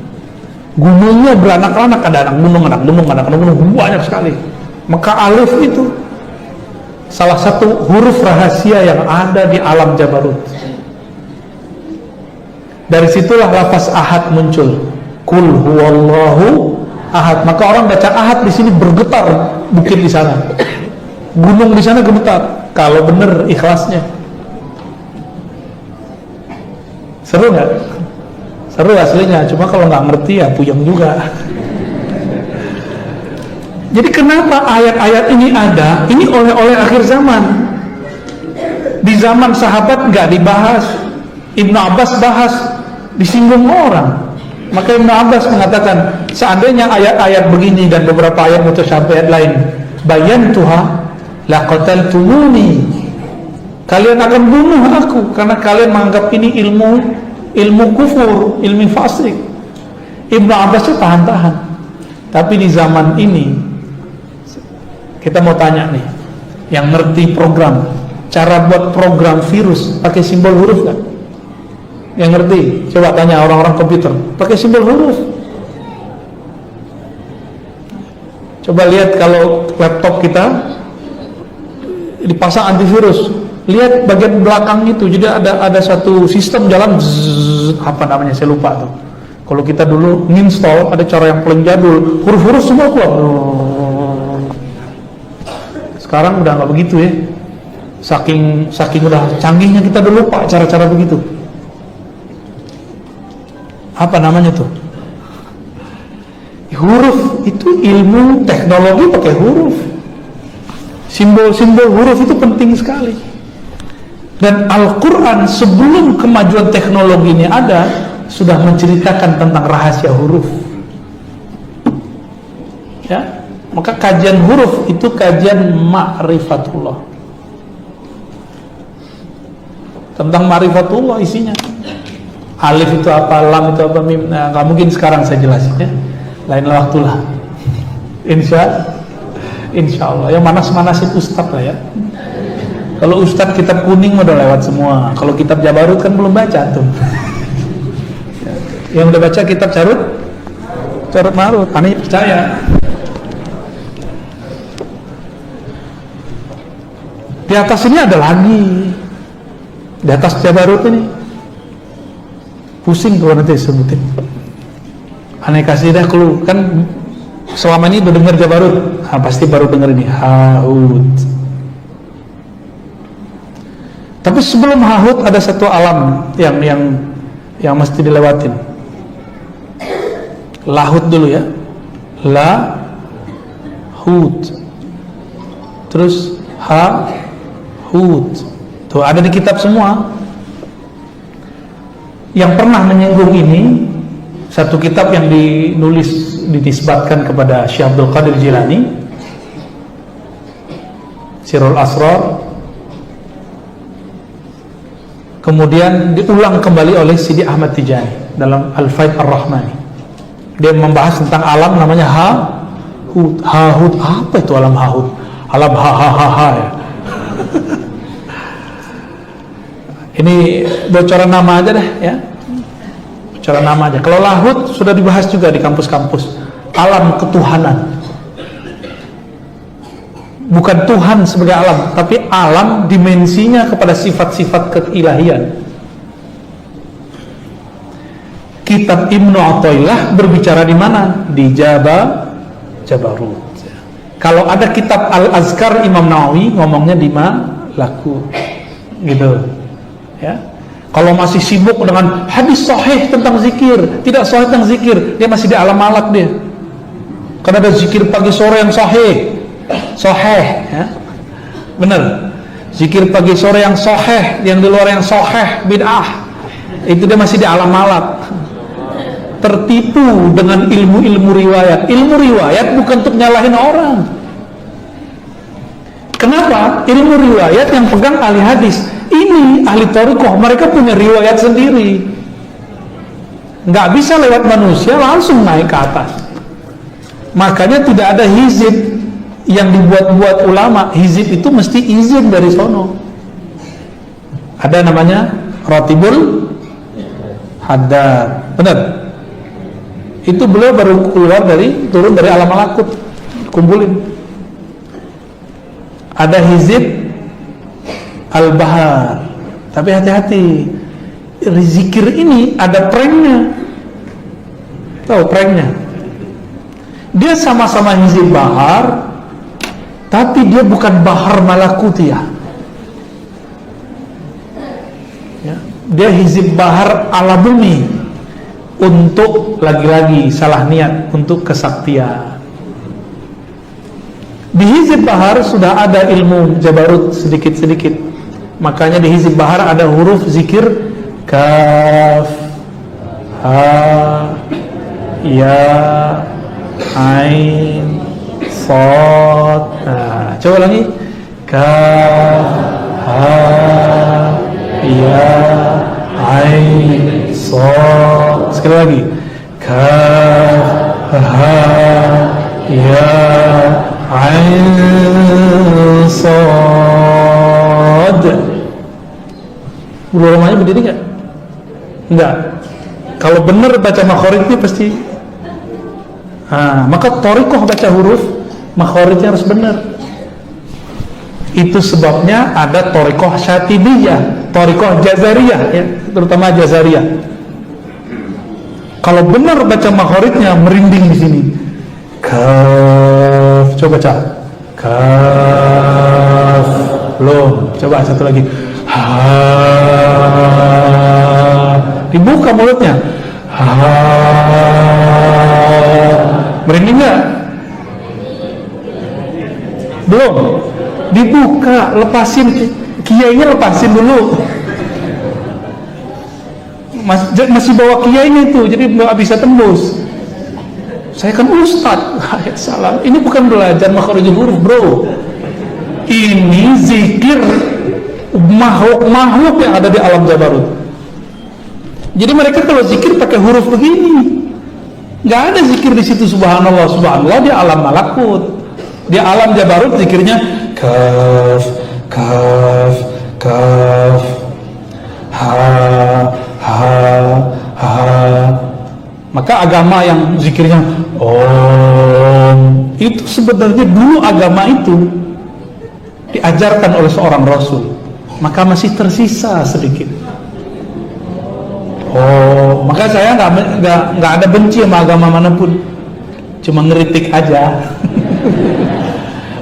Gunungnya beranak-anak, ada anak gunung banyak sekali. Maka alif itu salah satu huruf rahasia yang ada di alam Jabarut. Dari situlah lafaz ahad muncul. Qul huwallahu ahad. Maka orang baca ahad di sini bergetar bukit di sana. Gunung di sana gemetar. Kalau benar ikhlasnya. Seru nggak? Seru aslinya, cuma kalau nggak ngerti ya puyeng juga. Jadi kenapa ayat-ayat ini ada? Ini oleh akhir zaman. Di zaman sahabat nggak dibahas. Ibnu Abbas bahas, disinggung orang. Maka Ibnu Abbas mengatakan, seandainya ayat-ayat begini dan beberapa ayat mutasyabihat lain, bayantuha laqataltumuni, kalian akan bunuh aku karena kalian menganggap ini ilmu kufur, ilmu fasik. Ibnu Abbas itu tahan-tahan. Tapi di zaman ini kita mau tanya nih, yang ngerti program, cara buat program virus pakai simbol huruf nggak? Yang ngerti? Coba tanya orang-orang komputer, pakai simbol huruf. Coba lihat kalau laptop kita dipasang antivirus, lihat bagian belakang itu, jadi ada satu sistem jalan zzz, apa namanya saya lupa tuh. Kalau kita dulu nginstall ada cara yang paling jadul, huruf-huruf semua keluar. Sekarang udah nggak begitu ya. Saking udah canggihnya kita udah lupa cara-cara begitu. apa namanya tuh? Huruf itu ilmu teknologi pakai huruf. Simbol-simbol huruf itu penting sekali. Dan Al-Quran sebelum kemajuan teknologi ini ada, sudah menceritakan tentang rahasia huruf. Ya, maka kajian huruf itu kajian ma'rifatullah. Tentang ma'rifatullah isinya. Alif itu apa, lam itu apa, mim. Nah, nggak mungkin sekarang saya jelasin ya. Lain waktulah. Insya Allah. Yang manas-manasin ustadz lah ya. Kalau ustadz kitab kuning udah lewat semua. Kalau kitab Jabarut kan belum baca tuh. Yang udah baca kitab Carut Marut, aneh percaya. Di atas ini ada lagi. Di atas Jabarut ini. Pusing kalau nanti disebutin. Aneh kasih dah clue. Kan selama ini udah dengar Jabarut, pasti baru dengar ini Hahut. Tapi sebelum Hahut ada satu alam yang mesti dilewatin. Lahut dulu ya. Lahut. Terus Hahut. Tuh ada di kitab semua. Yang pernah menyinggung ini satu kitab yang dinisbatkan kepada Syekh Abdul Qadir Jilani, Sirrul Asrar, kemudian diulang kembali oleh Sidi Ahmad Tijani dalam Al-Faid Ar-Rahmani. Dia membahas tentang alam namanya Hahut. Hahut, apa itu alam Hahut? Alam ha ya. Ini bocoran nama aja deh ya. Cara nama aja. Kalau Lahut sudah dibahas juga di kampus-kampus. Alam ketuhanan. Bukan Tuhan sebagai alam, tapi alam dimensinya kepada sifat-sifat keilahian. Kitab Ibnu Athaillah berbicara di mana? Di Jabarut. Kalau ada kitab Al-Azkar Imam Nawawi ngomongnya di Malakut. Gitu. Ya. Kalau masih sibuk dengan hadis sahih tentang zikir, tidak sahih tentang zikir, dia masih di alam malak dia. Karena ada zikir pagi sore yang sahih, ya. Benar. Zikir pagi sore yang sahih, yang di luar yang sahih bid'ah. Itu dia masih di alam malak. Tertipu dengan ilmu-ilmu riwayat. Ilmu riwayat bukan untuk nyalahin orang. Kenapa? Ilmu riwayat yang pegang ahli hadis. Ini ahli thariqah, mereka punya riwayat sendiri. Nggak bisa lewat manusia langsung naik ke atas. Makanya tidak ada hizib yang dibuat-buat ulama. Hizib itu mesti izin dari sono. Ada namanya Ratibul Haddad. Benar? Itu beliau baru turun dari alam malakut, kumpulin. Ada hizib Al-Bahar. Tapi hati-hati, zikir ini ada pranknya. Tahu pranknya? Dia sama-sama hizib bahar, tapi dia bukan bahar malakutiyah. Ya, dia hizib bahar ala bumi, untuk lagi-lagi salah niat, untuk kesaktian. Di hizib bahar sudah ada ilmu Jabarut sedikit-sedikit. Makanya di hizib bahar ada huruf zikir kaf, ha, ya, ain, shad. Nah, coba lagi. Kaf, ha, ya, ain, shad. Sekali lagi. Kaf, ha, ya, ain, shad. Bulu rumahnya berdiri nggak? Enggak. Kalau benar baca makhorijnya pasti. Maka thariqah baca huruf makhorijnya harus benar. Itu sebabnya ada thariqah syatibiyah, thariqah jazariyah, ya, terutama jazariyah. Kalau benar baca makhorijnya merinding di sini. Kaf, coba baca. Kaf, belum. Coba satu lagi. Ha, dibuka mulutnya. Merinding nggak? Belum. Dibuka, lepasin, kiainya lepasin dulu. Masih bawa kiainya itu, jadi nggak bisa tembus. Saya kan ustadz. Ya salam. Ini bukan belajar makharijul huruf, bro. Ini zikir makhluk yang ada di alam jabarut. Jadi mereka kalau zikir pakai huruf begini. Nggak ada zikir di situ subhanallah subhanallah di alam malakut. Di alam jabarut zikirnya kaf kaf kaf ha ha. Maka agama yang zikirnya om itu sebenarnya dulu agama itu diajarkan oleh seorang rasul. Maka masih tersisa sedikit. Oh, maka saya nggak ada benci sama agama manapun, cuma ngeritik aja.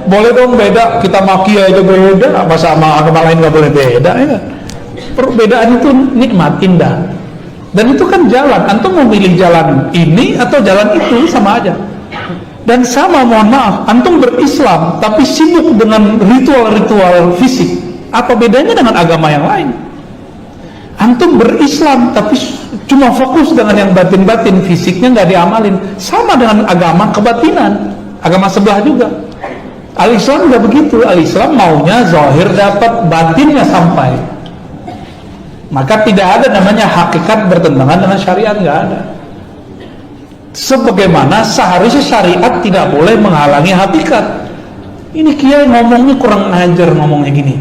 Boleh dong beda, kita maki aja beda, masa sama agama lain nggak boleh beda ya? Perbedaan itu nikmat, indah, dan itu kan jalan. Antum mau milih jalan ini atau jalan itu sama aja. Dan sama, mohon maaf, antum berislam tapi sibuk dengan ritual-ritual fisik. Apa bedanya dengan agama yang lain? Antum berislam tapi cuma fokus dengan yang batin-batin, fisiknya nggak diamalin. Sama dengan agama kebatinan, agama sebelah juga. Al-Islam nggak begitu. Al-Islam maunya zahir dapat, batinnya sampai. Maka tidak ada namanya hakikat bertentangan dengan syariat, nggak ada. Sebagaimana seharusnya syariat tidak boleh menghalangi hakikat. Ini kiai ngomongnya kurang ajar, ngomongnya gini.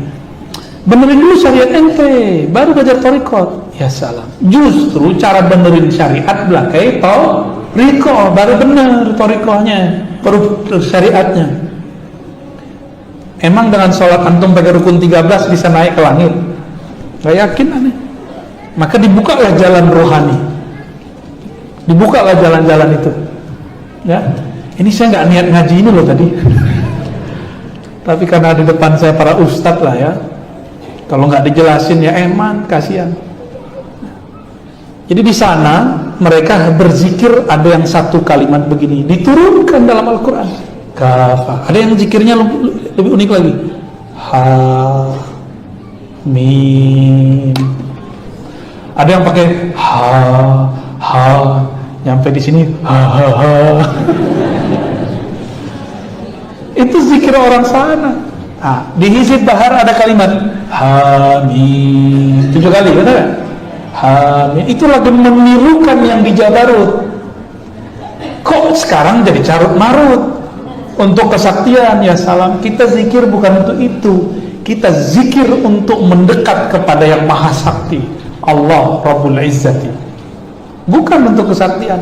Benerin dulu syariat ente, baru belajar thariqat. Ya salam. Justru cara benerin syariat belakai thariqah, baru bener thariqahnya, baru syariatnya. Emang dengan sholat antum pakai rukun 13 bisa naik ke langit? Gak yakin aneh. Maka dibukalah jalan rohani, dibukalah jalan-jalan itu. Ya, ini saya nggak niat ngaji ini loh tadi. Tapi karena di depan saya para ustadz lah ya. Kalau nggak dijelasin ya eman, kasihan. Jadi di sana mereka berzikir, ada yang satu kalimat begini diturunkan dalam Al-Quran. Kafa. Ada yang zikirnya lebih unik lagi. Ha, mim. Ada yang pakai ha, nyampe di sini ha. Itu zikir orang sana. Di Hizib Bahar ada kalimat Hamim 7 kali, benar gak? Hamim, itu lagi menirukan yang di Jabarut. Kok sekarang jadi carut marut untuk kesaktian? Ya salam, kita zikir bukan untuk itu. Kita zikir untuk mendekat kepada yang maha sakti, Allah Rabbul Izzati, bukan untuk kesaktian.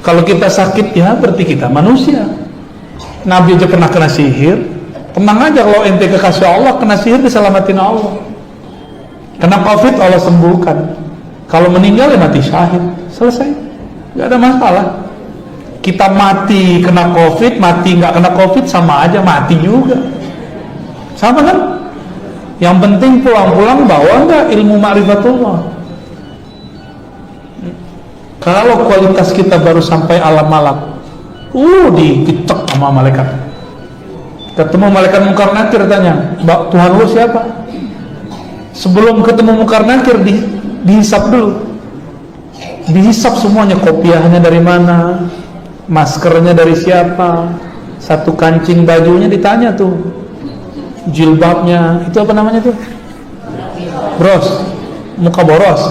Kalau kita sakit ya berarti kita manusia. Nabi aja pernah kena sihir. Tenang aja, kalau ente kekasih Allah, kena sihir diselamatin Allah. Kena COVID Allah sembuhkan. Kalau meninggal ya mati syahid, selesai, nggak ada masalah. Kita mati kena COVID, mati nggak kena COVID sama aja, mati juga, sama kan? Yang penting pulang-pulang bawa nggak ilmu ma'rifatullah. Kalau kualitas kita baru sampai alam malak, dicek sama malaikat. Ketemu malaikat Munkar Nakir, tanya, Tuhan lu siapa? Sebelum ketemu Munkar Nakir dihisap dulu. Dihisap semuanya, kopiahnya dari mana, maskernya dari siapa, satu kancing bajunya ditanya tuh, jilbabnya, itu apa namanya tuh? Bros, muka boros.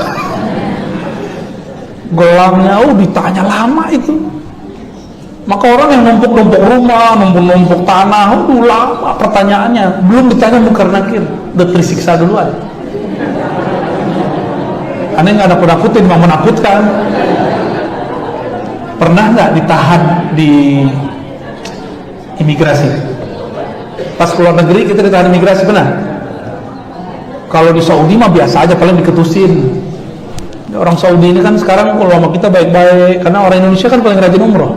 Gelangnya, ditanya lama itu. Maka orang yang numpuk-numpuk rumah, numpuk-numpuk tanah, lama pertanyaannya. Belum ditanya Munkar Nakir, udah tersiksa duluan. Aneh nggak nakut-nakutin, mau menakutkan. Pernah nggak ditahan di imigrasi? Pas keluar negeri kita ditahan imigrasi, pernah? Kalau di Saudi mah biasa aja, paling diketusin. Orang Saudi ini kan sekarang kalau sama kita baik-baik, karena orang Indonesia kan paling rajin umroh.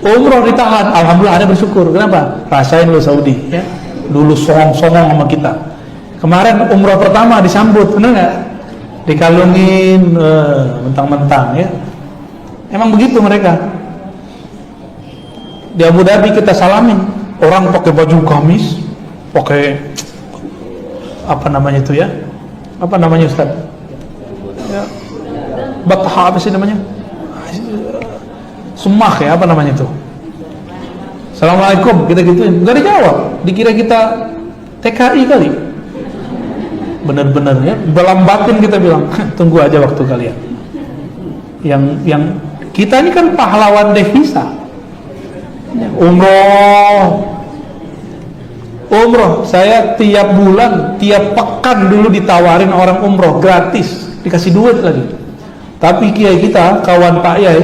Umroh ditahan, alhamdulillah, ada bersyukur. Kenapa? Rasain lo Saudi ya. Dulu songong-songong sama kita. Kemarin umroh pertama disambut, bener nggak? Dikalungin mentang-mentang ya. Emang begitu mereka. Di Abu Dhabi kita salamin, orang pakai baju gamis, pakai apa namanya itu ya? Apa namanya Ustaz? Ya, batha apa sih namanya? Summah ya, apa namanya itu? Assalamualaikum, kita gituin, nggak dijawab, dikira kita TKI kali. Bener-bener ya, dalam batin kita bilang, tunggu aja waktu kalian. Yang kita ini kan pahlawan devisa. Umroh, saya tiap bulan, tiap pekan dulu ditawarin orang umroh gratis, dikasih duit lagi. Tapi kiai kita, kawan Pak Yai,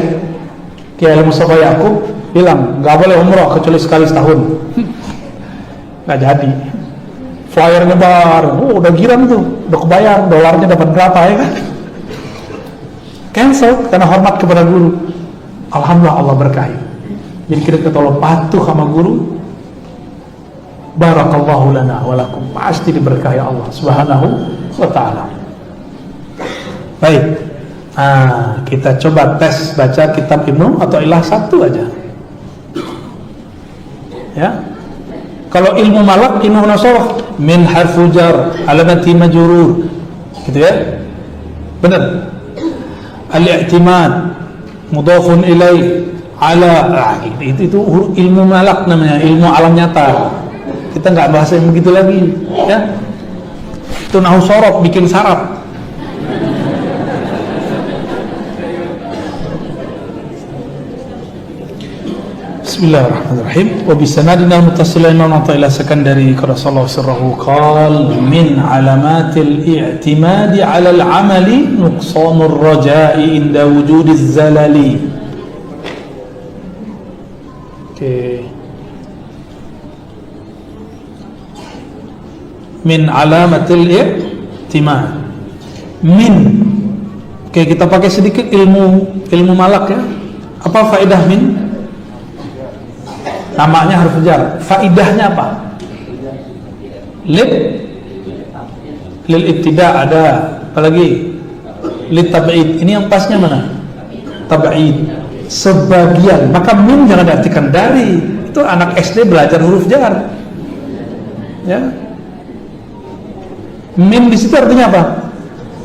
Kiai Mustafa Yakub, bilang nggak boleh umroh kecuali sekali setahun. Nggak jadi. Flyer nyebar, udah giram tuh, udah kebayang dolarnya dapat berapa ya kan? Cancel karena hormat kepada guru. Alhamdulillah Allah berkahi. Jadi kita kalau patuh sama guru, barakallahu lana walakum, pasti diberkahi Allah Subhanahu wa ta'ala. Baik, kita coba tes baca kitab Ibnu Athaillah satu aja ya. Kalau ilmu malak, ilmu nasawah, min harfu jar alamati majrur, gitu ya, benar. Al-i'timad mudhafun ilaih ala, itu ilmu malak namanya, ilmu alam nyata. Kita nggak bahas yang begitu lagi ya. Itu nahwu sorof, bikin saraf. Bismillahirrahmanirrahim. Wa bisanadina muttasilin wa Athaillah Sakandari qala sallallahu sirruhu qal min alamatil i'timadi 'ala al-'amali nuqsanur raja'i inda wujudiz zalali. Oke. Min alamatil i'timad. Min. Oke, kita pakai sedikit ilmu malak ya. Apa faedah min? Namanya harus jar. Faidahnya apa? Lil ibtida ada. Apalagi lit tab'id. Ini yang pasnya mana? Tab'id. Sebagian. Maka min jangan diartikan dari. Itu anak SD belajar huruf jar. Ya. Min di situ artinya apa?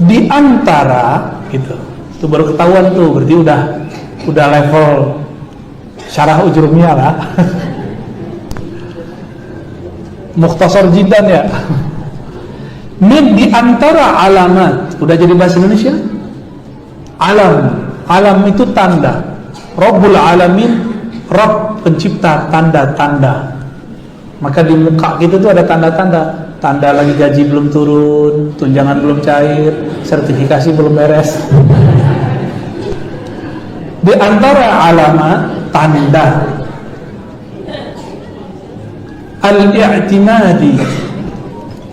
Di antara gitu. Itu baru ketahuan tuh. Berarti udah level syarah ujurumiyah lah. Mukhtasar jiddan ya. Min di antara alamat. Udah jadi bahasa Indonesia? Alam itu tanda. Rabbul alamin, Rabb pencipta tanda-tanda. Maka di muka kita tuh ada tanda-tanda. Tanda lagi gaji belum turun, tunjangan belum cair, sertifikasi belum beres. Di antara alamat tanda al-i'timadi,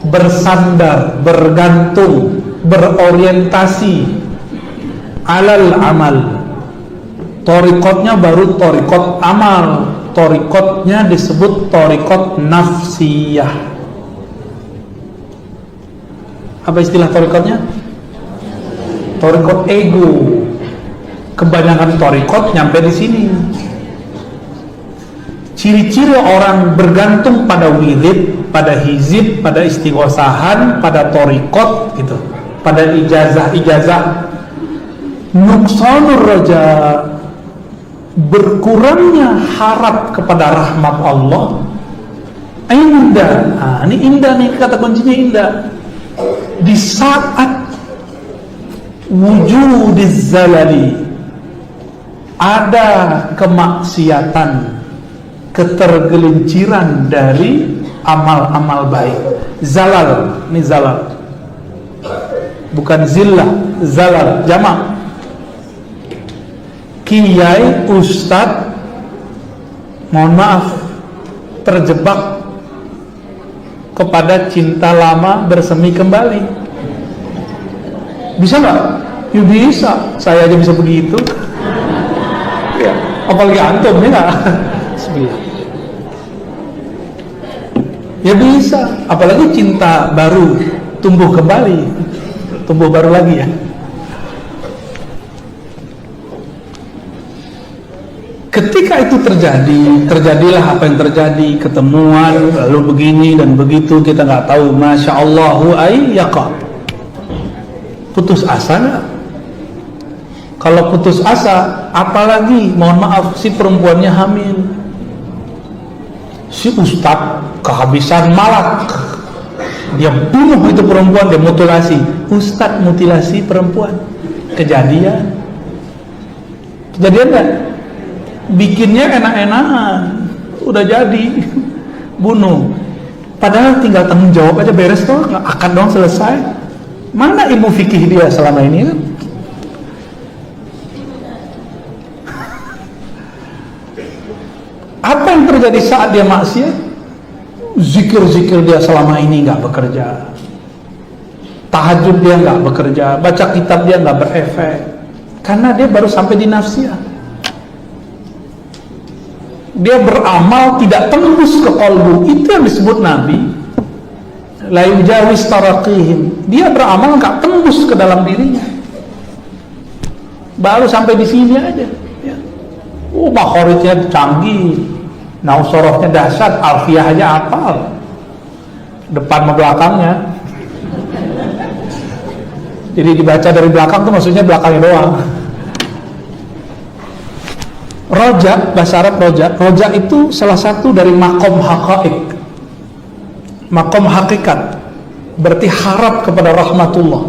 bersandar, bergantung, berorientasi, alal amal. Thariqatnya baru thariqat amal. Thariqatnya disebut thariqat nafsiyah. Apa istilah thariqatnya? Thariqat ego. Kebanyakan thariqat nyampe di sini. Ciri-ciri orang bergantung pada wirid, pada hizib, pada istighosahan, pada thariqat gitu, pada ijazah-ijazah. Nuqsanur raja, berkurangnya harap kepada rahmat Allah. Indah. Ini indah nih, kata kuncinya indah. Di saat wujudiz zalali, ada kemaksiatan, ketergelinciran dari amal-amal baik. Zalal, ini zalal, bukan zillah, zalal jamak. Kiai, ustadz, mohon maaf, terjebak kepada cinta lama bersemi kembali. Bisa nggak? Ya bisa, saya aja bisa begitu. Ya, apalagi antum ya nggak? Bismillah. Ya bisa, apalagi cinta baru tumbuh kembali, tumbuh baru lagi ya. ketika itu terjadilah apa yang terjadi, ketemuan, lalu begini dan begitu, kita nggak tahu, masya Allahu ayyaqa. Putus asa nggak? Kalau putus asa, apalagi mohon maaf si perempuannya hamil, si ustadz kehabisan malak, dia bunuh itu perempuan, dia mutilasi. Ustadz mutilasi perempuan, kejadian nggak? Bikinnya enak-enakan, udah jadi bunuh. Padahal tinggal tanggung jawab aja, beres tuh, akan dong selesai. Mana ilmu fikih dia selama ini kan? Apa yang terjadi saat dia maksiat? Zikir-zikir dia selama ini nggak bekerja, tahajud dia nggak bekerja, baca kitab dia nggak berefek, karena dia baru sampai di nafsiyah. Dia beramal tidak tembus ke qalbu. Itu yang disebut Nabi la yujawis taraqihim. Dia beramal nggak tembus ke dalam dirinya, baru sampai di sini aja ya. Makhorijnya canggih, nausorohnya dahsyat, alfiyah aja hafal, depan sama belakangnya. Jadi dibaca dari belakang tuh maksudnya belakangnya doang. Roja, bahasa Arab roja itu salah satu dari makom haqa'iq, makom hakikat, berarti harap kepada rahmatullah.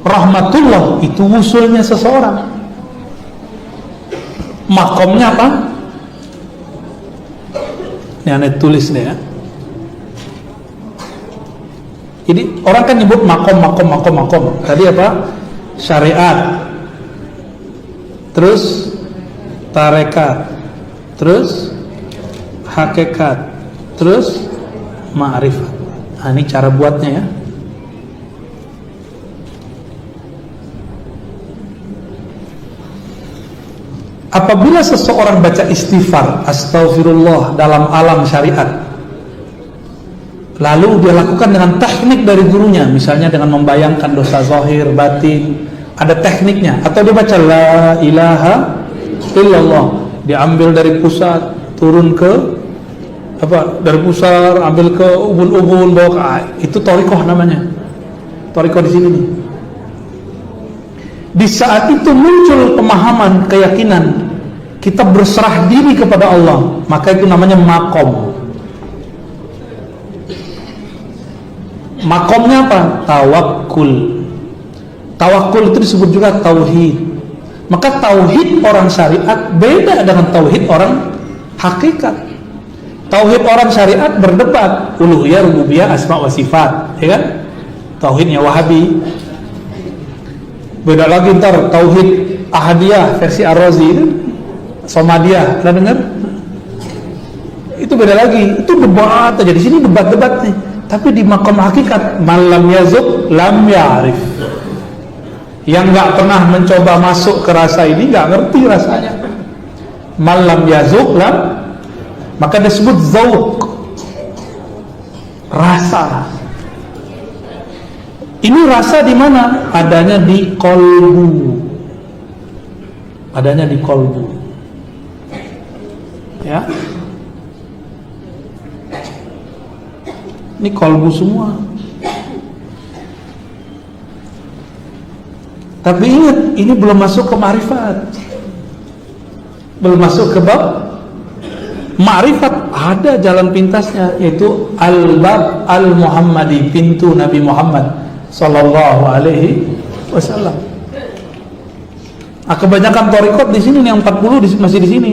Rahmatullah itu usulnya seseorang. Makomnya apa? Ini aneh tulis nih ya. Jadi orang kan nyebut makom. Tadi apa? Syariat, terus tarekat, terus hakikat, terus ma'rifat. Nah, ini cara buatnya ya. Apabila seseorang baca istighfar, astaghfirullah dalam alam syariat, lalu dia lakukan dengan teknik dari gurunya, misalnya dengan membayangkan dosa zahir, batin, ada tekniknya, atau dia baca la ilaha illallah, diambil dari pusat turun ke apa, dari pusat ambil ke ubun-ubun bawa ke, itu thariqah namanya. Thariqah di sini nih. Di saat itu muncul pemahaman, keyakinan kita berserah diri kepada Allah, maka itu namanya makom. Makomnya apa? Tawakkul. Tawakkul itu disebut juga tauhid. Maka tauhid orang syariat beda dengan tauhid orang hakikat. Tauhid orang syariat berdebat uluhiyah, rububiyah, asma wa sifat, ya kan? Tauhidnya Wahabi. Beda lagi ntar tauhid ahadiyah versi Ar-Razi, Somadiyah, pernah dengar? Itu beda lagi. Itu debat aja, di sini debat-debat nih. Tapi di makom hakikat, malam yazuk lam ya'rif. Yang nggak pernah mencoba masuk ke rasa ini nggak ngerti rasanya. Malam yazuk lam, maka disebut zauq, rasa. Ini rasa di mana? Adanya di kolbu. Adanya di kolbu. Ya. Ini kolbu semua. Tapi ingat, ini belum masuk ke ma'rifat. Belum masuk ke bab ma'rifat. Ada jalan pintasnya, yaitu al-bab al-Muhammadi, pintu Nabi Muhammad sallallahu alaihi wasallam. Kebanyakan thariqat di sini, yang 40 masih di sini.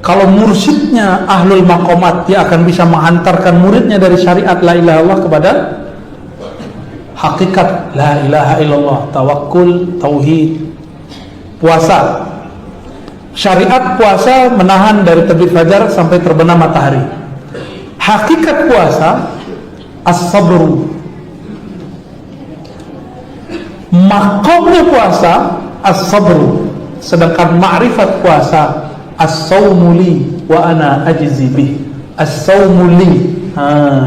Kalau mursyidnya ahlul maqamat, dia akan bisa menghantarkan muridnya dari syariat la ilaha illallah kepada hakikat la ilaha illallah, tawakkul, tauhid. Puasa, syariat puasa menahan dari terbit fajar sampai terbenam matahari. Hakikat puasa as-sabru. Makomnya puasa as-sabru, sedangkan ma'rifat puasa as-saumuli wa ana ajzi bih. As-saumuli.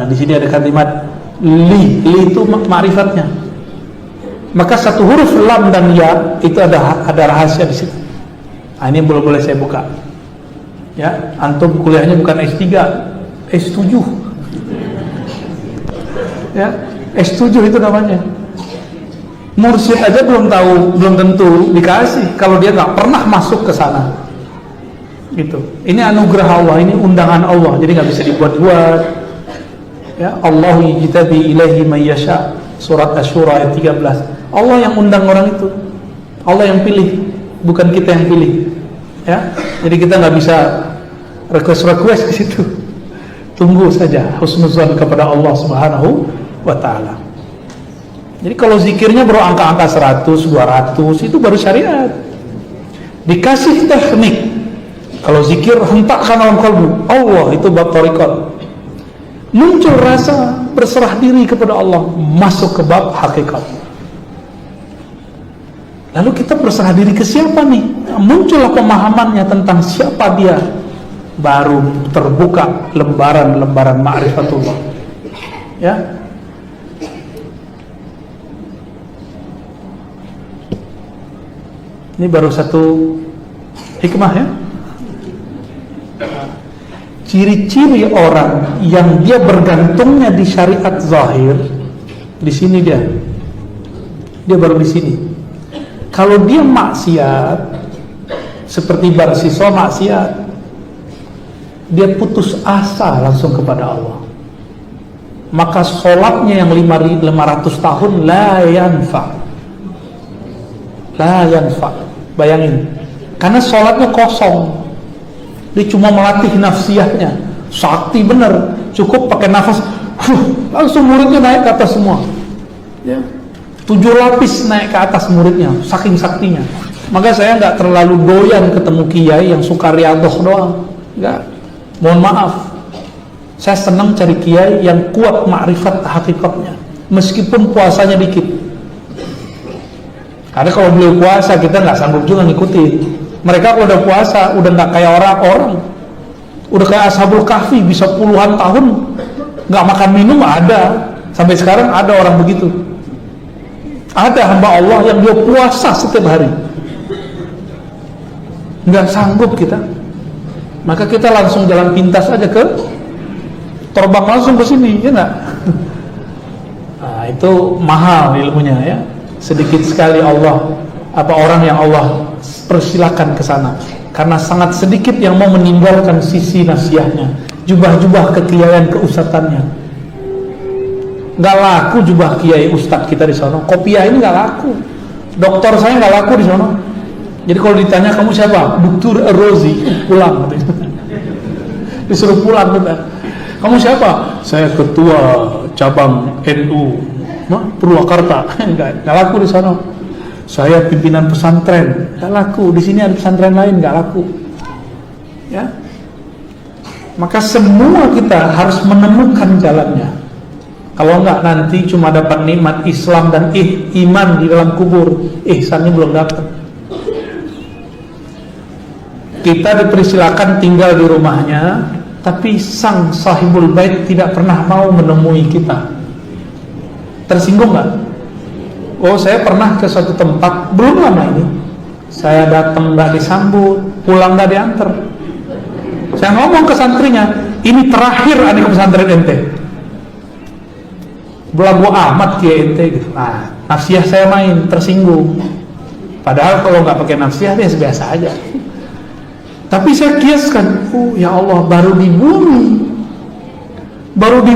Di sini ada kalimat li itu ma'rifatnya. Maka satu huruf lam dan ya itu ada rahasia di situ. Nah, ini boleh saya buka. Ya, antum kuliahnya bukan S3, S7. Ya, S7 itu namanya. Mursyid aja belum tahu, belum tentu dikasih kalau dia nggak pernah masuk ke sana. Gitu. Ini anugerah Allah, ini undangan Allah, jadi nggak bisa dibuat-buat. Ya, Allah yajtabi ilaihi may yasha. Surat Asy-Syura ayat 13. Allah yang undang orang itu. Allah yang pilih, bukan kita yang pilih. Ya. Jadi kita nggak bisa request ke situ. Tunggu saja husnuzan kepada Allah Subhanahu wa taala. Jadi kalau zikirnya baru angka-angka 100, 200 itu baru syariat. Dikasih teknik. Kalau zikir hentakkan dalam kalbu, Allah itu bab thariqat. Muncul rasa berserah diri kepada Allah, masuk ke bab hakikat. Lalu kita berserah diri ke siapa nih? Muncullah pemahamannya tentang siapa dia. Baru terbuka lembaran-lembaran ma'rifatullah. Ya. Ini baru satu hikmah ya. Ciri-ciri orang yang dia bergantungnya di syariat zahir, di sini dia baru di sini. Kalau dia maksiat, seperti barsiswa maksiat, dia putus asa langsung kepada Allah. Maka sholatnya yang 500 tahun la yanfa. Bayangin, karena sholatnya kosong. Dia cuma melatih nafsiyahnya, sakti bener, cukup pakai nafas, langsung muridnya naik ke atas semua. Ya. 7 lapis naik ke atas muridnya, saking saktinya. Maka saya nggak terlalu doyan ketemu kiai yang suka riadoh doang, nggak. Mohon maaf, saya senang cari kiai yang kuat ma'rifat hakikatnya, meskipun puasanya dikit. Karena kalau beliau puasa kita nggak sanggup juga ngikutin. Mereka kalau udah puasa udah nggak kayak orang-orang, udah kayak Ashabul Kahfi, bisa puluhan tahun nggak makan minum. Ada sampai sekarang ada orang begitu. Ada hamba Allah yang dia puasa setiap hari, nggak sanggup kita. Maka kita langsung jalan pintas aja terbang langsung ke sini, ya nggak? Nah, itu mahal ilmunya ya. Sedikit sekali orang yang Allah persilakan ke sana, karena sangat sedikit yang mau meninggalkan sisi nasihatnya, jubah-jubah kekiaian keustatannya. Nggak laku jubah kiai ustadz kita di sana. Kopiah ini nggak laku. Dokter saya nggak laku di sana. Jadi kalau ditanya kamu siapa, Dr. Rozi, pulang. Disuruh pulang kita. Kamu siapa? Saya ketua cabang NU Purwakarta. Nggak laku di sana. Saya pimpinan pesantren, nggak laku. Di sini ada pesantren lain, nggak laku. Ya. Maka semua kita harus menemukan jalannya. Kalau enggak nanti cuma dapat nikmat Islam dan iman di dalam kubur, ihsannya belum dapat. Kita dipersilakan tinggal di rumahnya, tapi sang sahibul bait tidak pernah mau menemui kita. Tersinggung enggak? Oh, saya pernah ke suatu tempat belum lama ini. Saya datang enggak disambut, pulang enggak diantar. Saya ngomong ke santrinya, ini terakhir ada ke pesantren ente. Belagu amat kiai ente gitu. Nah, nafsiyah saya main, tersinggung. Padahal kalau nggak pakai nafsiyah dia biasa aja. Tapi saya kiaskan, oh ya Allah, baru di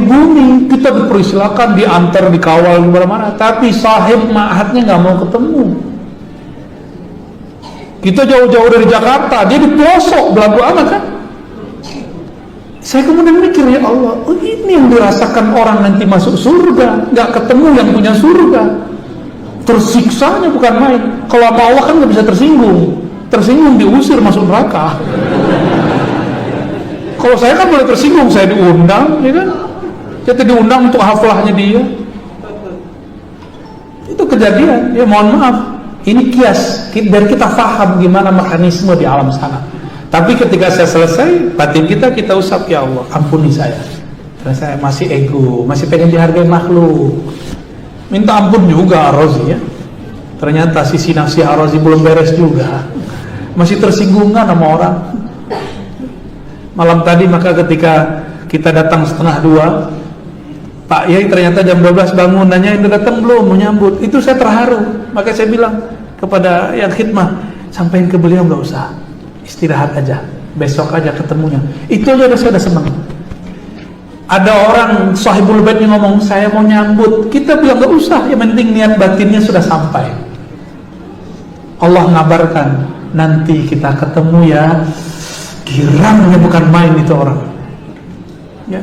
bumi kita dipersilakan, diantar, dikawal di mana-mana. Tapi sahib ma'hadnya nggak mau ketemu. Kita jauh-jauh dari Jakarta, dia di pelosok, belagu amat kan. Saya kemudian mikir, ya Allah, oh ini yang dirasakan orang nanti masuk surga, nggak ketemu yang punya surga. Tersiksanya bukan main. Kalau sama Allah kan nggak bisa tersinggung diusir masuk neraka. Kalau saya kan boleh tersinggung, saya diundang, ya kan? Kita diundang untuk haflahnya dia. Itu kejadian, ya mohon maaf. Ini kias, dan kita paham gimana mekanisme di alam sana. Tapi ketika saya selesai, batin kita usap, ya Allah, ampuni saya. Karena saya masih ego, masih pengen dihargai makhluk. Minta ampun juga Ar-Razi ya. Ternyata sisi nafsi Ar-Razi belum beres juga. masih tersinggungan sama orang. Malam tadi maka ketika kita datang 1:30, Pak Yai ternyata jam 12 bangun, nanya udah datang belum, menyambut. Itu saya terharu. Maka saya bilang kepada yang khidmah, sampaikan ke beliau nggak usah, istirahat aja, besok aja ketemunya. Itu aja saya udah senang. Ada orang sahibul bait yang ngomong, saya mau nyambut. Kita bilang nggak usah, yang penting niat batinnya sudah sampai. Allah ngabarkan, nanti kita ketemu ya. Girangnya bukan main itu orang. Ya.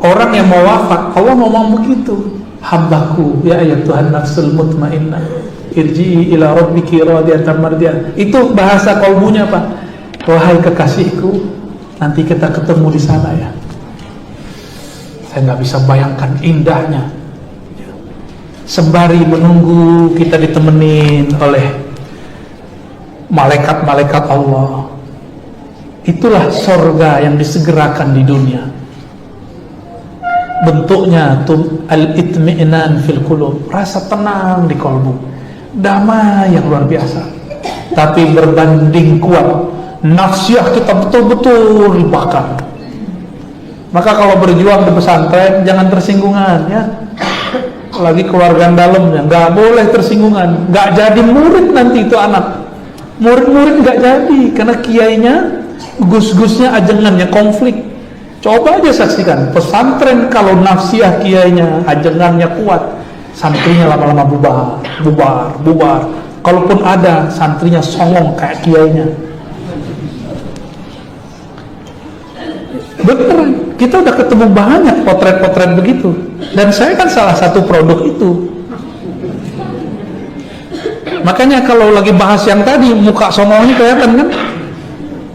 Orang yang mau wafat, Allah ngomong begitu. Hambaku, ya ayat Tuhan nafsul mutmainnah, irji'i ila rabbiki radiyatan mardiyah. Itu bahasa kalbunya, Pak. Wahai kekasihku, nanti kita ketemu di sana ya. Saya nggak bisa bayangkan indahnya. Sembari menunggu kita ditemenin oleh malaikat-malaikat Allah. Itulah sorga yang disegerakan di dunia. Bentuknya al-itmi'nan fil qulub, rasa tenang di kalbu, damai yang luar biasa. Tapi berbanding kuat, nafsiyah kita betul-betul dibakar. Maka kalau berjuang di pesantren jangan tersinggungan ya. Lagi keluarga dalamnya nggak boleh tersinggungan. Nggak jadi murid nanti itu anak. Murid-murid nggak jadi karena kiainya, gus-gusnya, ajengannya konflik. Coba aja saksikan pesantren kalau nafsiyah kiainya, ajengannya kuat, santrinya lama-lama bubar. Kalaupun ada santrinya songong kayak kiainya. Beneran, kita udah ketemu banyak potret-potret begitu. Dan saya kan salah satu produk itu. Makanya kalau lagi bahas yang tadi, muka songongnya kelihatan kan?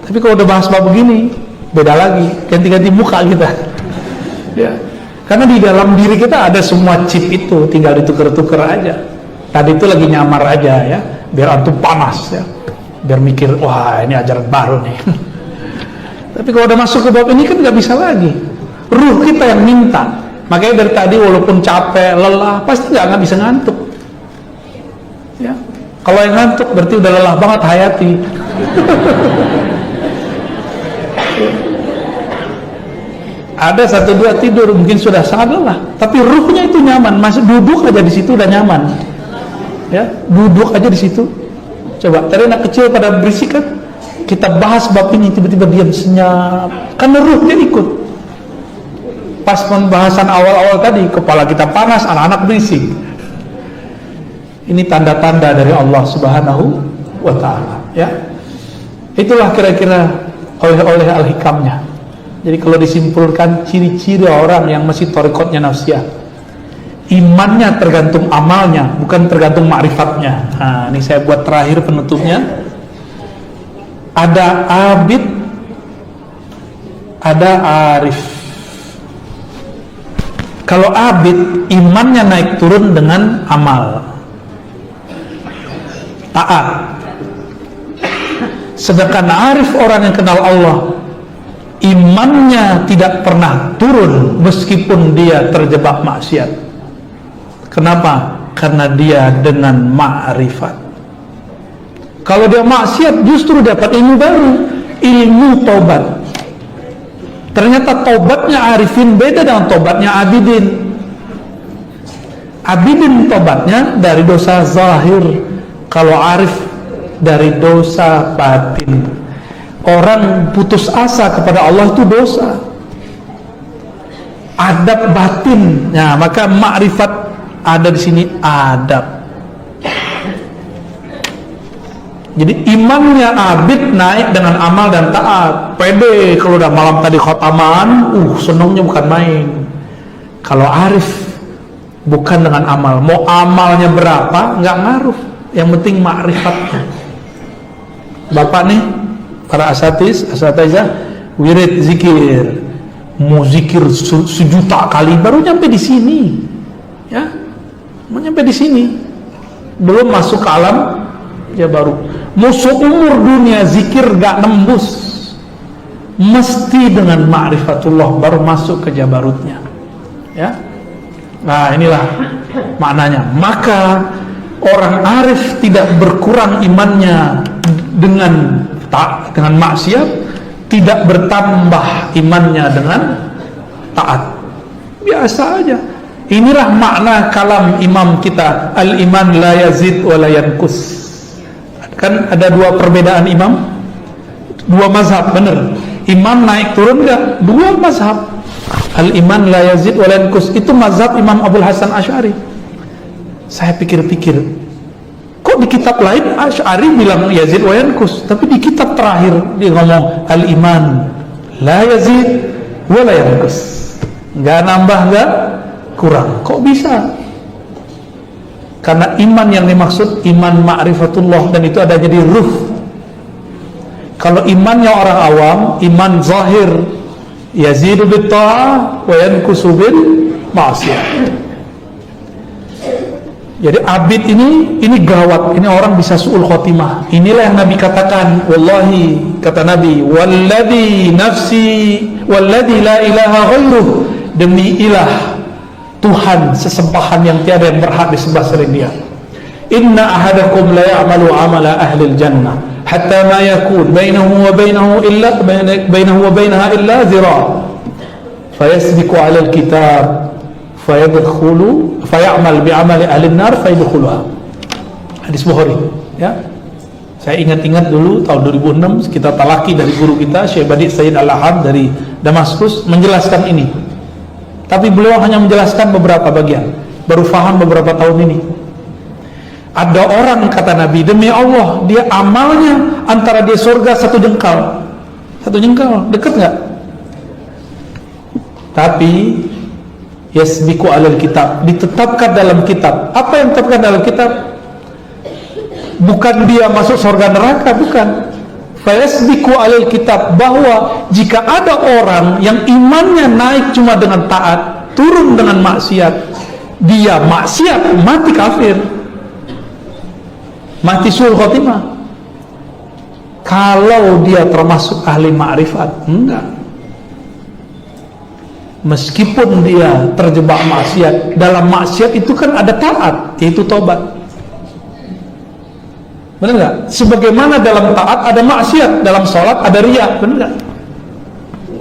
Tapi kalau udah bahas bab begini, beda lagi, ganti-ganti muka kita. Ya. Karena di dalam diri kita ada semua chip itu, tinggal ditukar-tukar aja. Tadi itu lagi nyamar aja ya, biar antum panas ya. Biar mikir, wah ini ajaran baru nih. Tapi kalau udah masuk ke bab ini kan nggak bisa lagi. Ruh kita yang minta. Makanya dari tadi walaupun capek, lelah, pasti nggak bisa ngantuk. Ya. Kalau yang ngantuk berarti udah lelah banget hayati. Ada 1-2 tidur mungkin sudah sangat lelah, tapi ruhnya itu nyaman, masih duduk aja di situ udah nyaman. Ya, duduk aja di situ. Coba tadi anak kecil pada berisik kan, kita bahas bab ini tiba-tiba diam senyap, karena ruhnya ikut. Pas pembahasan awal-awal tadi, kepala kita panas, anak-anak berisik. Ini tanda-tanda dari Allah Subhanahu wa Ta'ala. Ya, itulah kira-kira oleh al-hikamnya. Jadi kalau disimpulkan ciri-ciri orang yang masih thariqatnya nafsiyah, imannya tergantung amalnya, bukan tergantung ma'rifatnya. Nah, ini saya buat terakhir penutupnya. Ada abid, ada arif. Kalau abid, imannya naik turun dengan amal, taat. Sedangkan arif, orang yang kenal Allah, imannya tidak pernah turun meskipun dia terjebak maksiat. Kenapa? Karena dia dengan ma'rifat. Kalau dia maksiat justru dapat ilmu baru, ilmu taubat. Ternyata taubatnya arifin beda dengan taubatnya abidin. Abidin taubatnya dari dosa zahir, kalau arif dari dosa batin. Orang putus asa kepada Allah itu dosa. Adab batin. Nah, maka ma'rifat ada di sini, adab. Jadi imannya abid naik dengan amal dan taat. Pede kalau udah malam tadi khotaman, senangnya bukan main. Kalau arif bukan dengan amal. Mau amalnya berapa nggak ngaruh. Yang penting ma'rifatnya. Bapak nih, para asatidzah, wirid zikir, mau zikir sejuta kali baru nyampe di sini, ya, mau nyampe di sini, belum masuk ke alam ya baru. Musuh umur dunia zikir gak nembus, mesti dengan ma'rifatullah baru masuk ke jabarutnya, ya. Nah inilah maknanya. Maka orang arif tidak berkurang imannya dengan maksiat, tidak bertambah imannya dengan taat. Biasa aja. Inilah makna kalam imam kita, al-iman la yazid wa la yanqus. Kan ada dua perbedaan imam, dua mazhab, bener. Iman naik turun enggak? Dua mazhab. Al-iman la yazid wa la yanqus itu mazhab Imam Abul Hasan Asy'ari. Saya pikir-pikir, kok di kitab lain Asy'ari bilang yazid wa yanqus, tapi di kitab terakhir dia ngomong al-iman la yazid wa la yanqus. Enggak nambah, enggak kurang. Kok bisa? Karena iman yang dimaksud iman ma'rifatullah, dan itu adanya di ruh. Kalau imannya orang awam, iman zahir yazidu bit ta'ah wa yanqusu bil ma'siyah. Jadi abid ini gawat, ini orang bisa su'ul khotimah. Inilah yang Nabi katakan, wallahi, kata Nabi, walladhi nafsi walladhi la ilaha ghairuh, demi ilah Tuhan sesembahan yang tiada yang berhak disembah selain Dia. Inna ahadakum la ya'malu amala ahli jannah hatta ma yakun bainahu wa bainaha illa zira' fayasbiqu 'ala al-kitab fayadkhulu fay'amal bi'amali ahli an-nar fayadkhuluha. Hadis Bukhari, ya. Saya ingat-ingat dulu tahun 2006 kita talaki dari guru kita Syekh Badi Sayyid Al-Ahad dari Damaskus menjelaskan ini. Tapi beliau hanya menjelaskan beberapa bagian, baru faham beberapa tahun ini. Ada orang, kata Nabi, demi Allah, dia amalnya antara dia surga satu jengkal, dekat nggak? Tapi yasbiqu alal kitab, ditetapkan dalam kitab. Apa yang ditetapkan dalam kitab? Bukan dia masuk surga neraka, bukan. Fayasbiqu alal kitab, bahwa jika ada orang yang imannya naik cuma dengan taat, turun dengan maksiat, dia maksiat, mati kafir, mati su'ul khotimah. Kalau dia termasuk ahli ma'rifat, enggak. Meskipun dia terjebak maksiat, dalam maksiat itu kan ada taat, yaitu tobat. Benar nggak? Sebagaimana dalam taat ada maksiat, dalam sholat ada riya, benar nggak?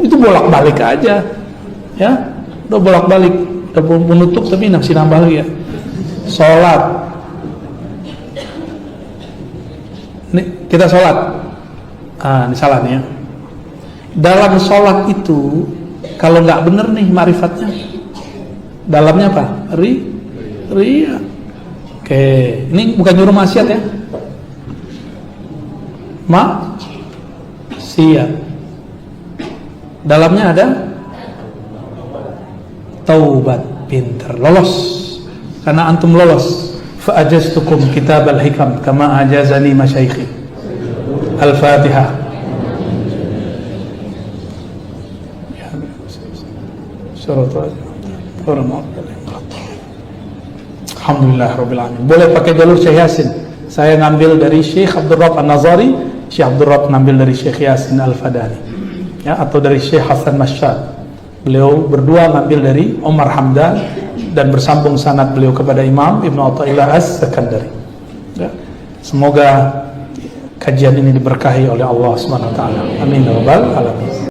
Itu bolak-balik aja, ya. Udah bolak-balik, udah menutup tapi masih nambah lagi ya. Sholat, nih kita sholat, ini salah nih ya. Dalam sholat itu kalau nggak bener nih marifatnya, dalamnya apa? Riya. Oke, ini bukan nyuruh maksiat ya. Maksiat, dalamnya ada taubat, pinter, lolos. Karena antum lolos. Fa ajaztukum kitab al-hikam kama ajazani masyaikhi. Al-Fatihah. Alhamdulillah rabbil alamin. Boleh pakai jalur Syekh Yasin. Saya ngambil dari Syekh Abdul Rabb An-Nazari, Syekh Abdul Rabb ngambil dari Syekh Yasin Al-Fadani, ya, atau dari Syekh Hasan Masyad. Beliau berdua ngambil dari Omar Hamdan dan bersambung sanad beliau kepada Imam Ibnu Athaillah As-Sakandari. Ya. Semoga kajian ini diberkahi oleh Allah Subhanahu wa taala. Amin ya rabbal alamin.